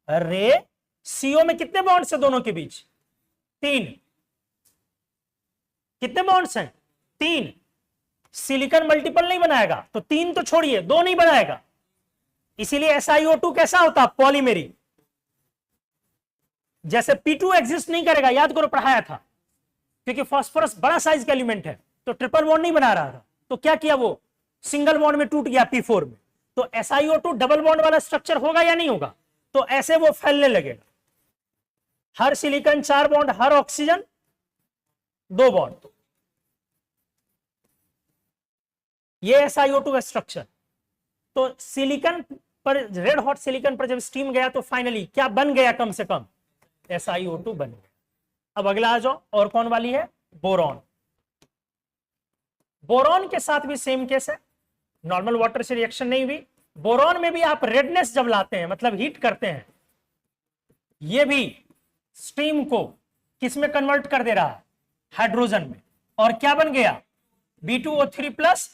अरे CO में कितने बॉन्ड्स है दोनों के बीच? 3। कितने बॉन्ड्स हैं? 3। सिलिकॉन मल्टीपल नहीं बनाएगा, तो 3 तो छोड़िए, 2 नहीं बनाएगा। इसीलिए SiO2 कैसा होता? पॉलीमेरिक। जैसे P2 एग्जिस्ट नहीं करेगा, याद करो पढ़ाया था, क्योंकि फास्फोरस बड़ा साइज का एलिमेंट है तो ट्रिपल बॉन्ड नहीं बना रहा था। तो क्या किया? वो सिंगल बॉन्ड में टूट गया P4 में। तो SiO2 डबल बॉन्ड वाला स्ट्रक्चर होगा या नहीं होगा? तो ऐसे वो फैलने लगेगा। हर सिलिकॉन 4 बॉन्ड, हर ऑक्सीजन 2 बॉन्ड। ये SiO2 का स्ट्रक्चर। तो सिलिकॉन पर, रेड हॉट सिलिकॉन पर जब स्टीम गया तो फाइनली क्या बन गया? कम से कम SiO2 बन गया। अब अगला आ जाओ, और कौन वाली है? बोरॉन। बोरॉन के साथ भी सेम केस है, नॉर्मल वाटर से रिएक्शन नहीं हुई। बोरॉन में भी आप रेडनेस जब लाते हैं, मतलब हीट करते हैं, ये भी स्टीम को किस में कन्वर्ट कर दे रहा है? हाइड्रोजन में। और क्या बन गया? B2O3+।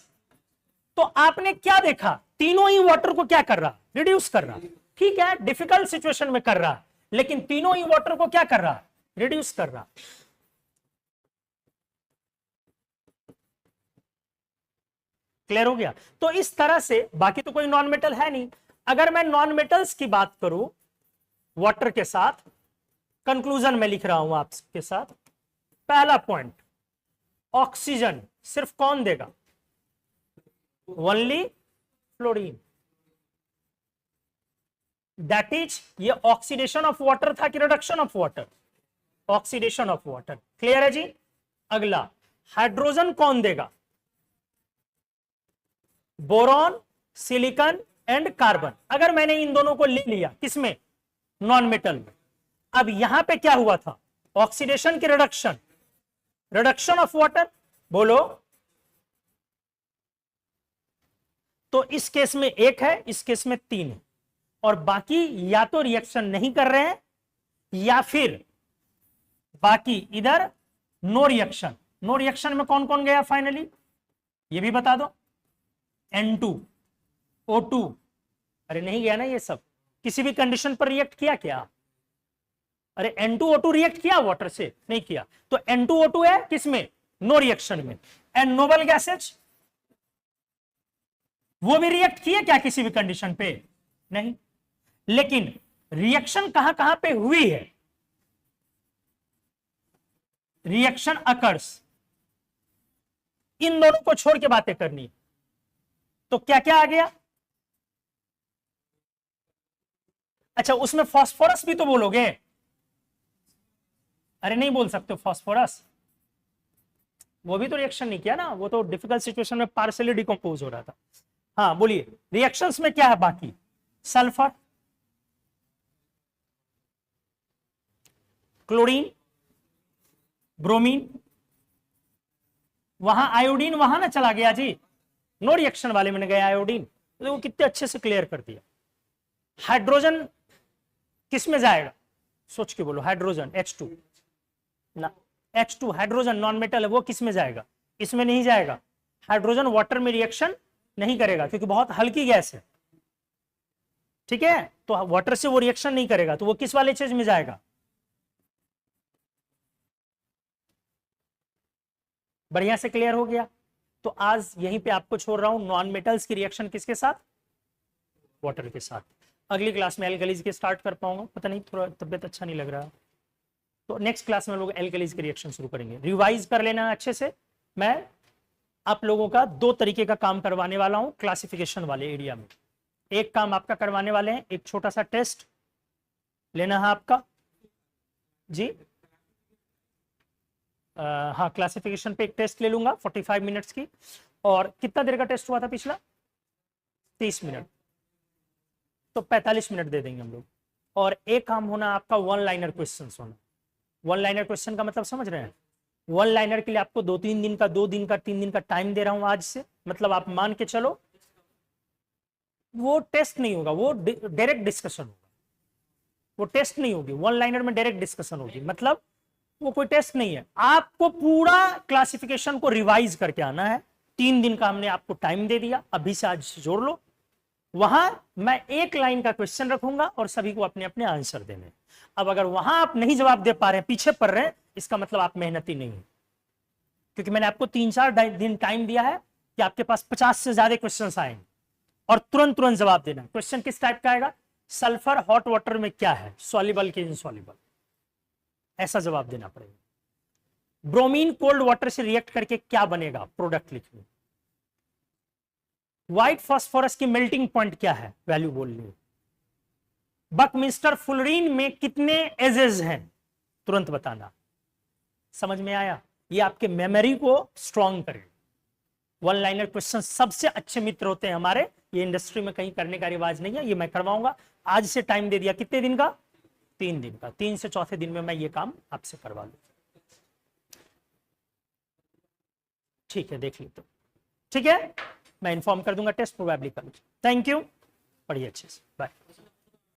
तो आपने क्या देखा? तीनों ही वाटर को क्या कर रहा? रिड्यूस कर रहा। ठीक है, डिफिकल्ट सिचुएशन में कर रहा, लेकिन तीनों ही वाटर को क्या कर रहा? रिड्यूस कर रहा। क्लियर हो गया? तो इस तरह से, बाकी तो कोई नॉन मेटल है नहीं। अगर मैं नॉन मेटल्स की बात करूं वाटर के साथ, कंक्लूजन में लिख रहा हूं आपके साथ। पहला पॉइंट, ऑक्सीजन सिर्फ कौन देगा? Only fluorine. दैट इज, ये ऑक्सीडेशन ऑफ वाटर था कि reduction of water? Oxidation of water. Clear है जी? अगला, हाइड्रोजन कौन देगा? Boron, silicon and carbon. अगर मैंने इन दोनों को ले लिया किसमें? नॉन मेटल में। अब यहां पे क्या हुआ था? ऑक्सीडेशन की रिडक्शन, रिडक्शन ऑफ वाटर। बोलो। तो इस केस में 1 है, इस केस में 3 है, और बाकी या तो रिएक्शन नहीं कर रहे हैं या फिर बाकी इधर नो रिएक्शन। नो रिएक्शन में कौन कौन गया फाइनली? ये भी बता दो। N2O2, अरे नहीं गया ना ये सब? किसी भी कंडीशन पर रिएक्ट किया क्या? अरे N2O2 रिएक्ट किया वाटर से? नहीं किया। तो N2O2 है किसमें? नो रिएक्शन में। एंड नोबल गैसेज, वो भी रिएक्ट किए क्या किसी भी कंडीशन पे? नहीं। लेकिन रिएक्शन कहां कहां पे हुई है? रिएक्शन अकर्स, इन दोनों को छोड़ के बातें करनी। तो क्या क्या आ गया? अच्छा, उसमें फास्फोरस भी तो बोलोगे? अरे नहीं बोल सकते फास्फोरस, वो भी तो रिएक्शन नहीं किया ना, वो तो डिफिकल्ट सिचुएशन में पार्शियली डिकम्पोज हो रहा था। हाँ बोलिए, रिएक्शंस में क्या है बाकी? सल्फर, क्लोरीन, ब्रोमीन, वहां आयोडीन वहां ना चला गया जी, नो रिएक्शन वाले में गया आयोडीन। तो वो कितने अच्छे से क्लियर कर दिया। हाइड्रोजन किस में जाएगा? सोच के बोलो। हाइड्रोजन H2 ना, H2 हाइड्रोजन नॉन मेटल है, वो किस में जाएगा, इसमें नहीं जाएगा। हाइड्रोजन वाटर में रिएक्शन नहीं करेगा क्योंकि बहुत हल्की गैस है, ठीक है, तो वाटर से वो रिएक्शन नहीं करेगा, तो वो किस वाले चीज में जाएगा। बढ़िया से क्लियर हो गया। तो आज यहीं पे आपको छोड़ रहा हूं, नॉन मेटल्स की रिएक्शन किसके साथ, वाटर के साथ। अगली क्लास में एल्कलीज के स्टार्ट कर पाऊंगा, पता नहीं थोड़ा तबियत अच्छा नहीं लग रहा, तो नेक्स्ट क्लास में लोग एल्कलीज के रिएक्शन शुरू करेंगे। रिवाइज कर लेना अच्छे से। मैं आप लोगों का 2 तरीके का काम करवाने वाला हूं क्लासिफिकेशन वाले एरिया में। एक काम आपका करवाने वाले हैं, एक छोटा सा टेस्ट लेना है आपका जी। हाँ, क्लासिफिकेशन पे एक टेस्ट ले लूंगा 45 मिनट्स की। और कितना देर का टेस्ट हुआ था पिछला, 30 मिनट, तो 45 मिनट दे देंगे हम लोग। और एक काम होना आपका वन लाइनर क्वेश्चन होना। वन लाइनर क्वेश्चन का मतलब समझ रहे हैं, वन लाइनर के लिए आपको 2-3 दिन का, 2 दिन का, 3 दिन का टाइम दे रहा हूं आज से। मतलब आप मान के चलो वो टेस्ट नहीं होगा, वो डायरेक्ट डिस्कशन होगा, वो टेस्ट नहीं होगी, वन लाइनर में डायरेक्ट डिस्कशन होगी, मतलब वो कोई टेस्ट नहीं है। आपको पूरा क्लासिफिकेशन को रिवाइज करके आना है। 3 दिन का हमने आपको टाइम दे दिया, अभी से आज से जोड़ लो। वहां मैं एक लाइन का क्वेश्चन रखूंगा और सभी को अपने अपने आंसर देने। अब अगर वहां आप नहीं जवाब दे पा रहे हैं, पीछे पड़ रहे हैं, इसका मतलब आप मेहनती नहीं है, क्योंकि मैंने आपको 3-4 दिन टाइम दिया है कि आपके पास 50 से ज्यादा क्वेश्चन आएंगे और तुरंत तुरंत जवाब देना। क्वेश्चन किस टाइप का आएगा, सल्फर हॉट वाटर में क्या है, सॉल्युबल कि इनसॉल्युबल, ऐसा जवाब देना पड़ेगा। ब्रोमीन कोल्ड वाटर से रिएक्ट करके क्या बनेगा, प्रोडक्ट लिखिए। व्हाइट फास्फोरस की मेल्टिंग पॉइंट क्या है, वैल्यू बोलनी है। बकमिस्टर फुलरीन में कितने एजेस हैं, तुरंत बताना। समझ में आया, ये आपके मेमोरी को स्ट्रांग करेगा। वन लाइनर क्वेश्चन सबसे अच्छे मित्र होते हैं हमारे, ये इंडस्ट्री में कहीं करने का रिवाज नहीं है, ये मैं करवाऊंगा। आज से टाइम दे दिया, कितने दिन का, 3 दिन का। 3 से चौथे दिन में मैं ये काम आपसे करवा लूं, ठीक है, देख ली तो ठीक है, मैं इन्फॉर्म कर दूंगा टेस्ट प्रोबेबली कल। थैंक यू, पढ़िए अच्छे से, बाय।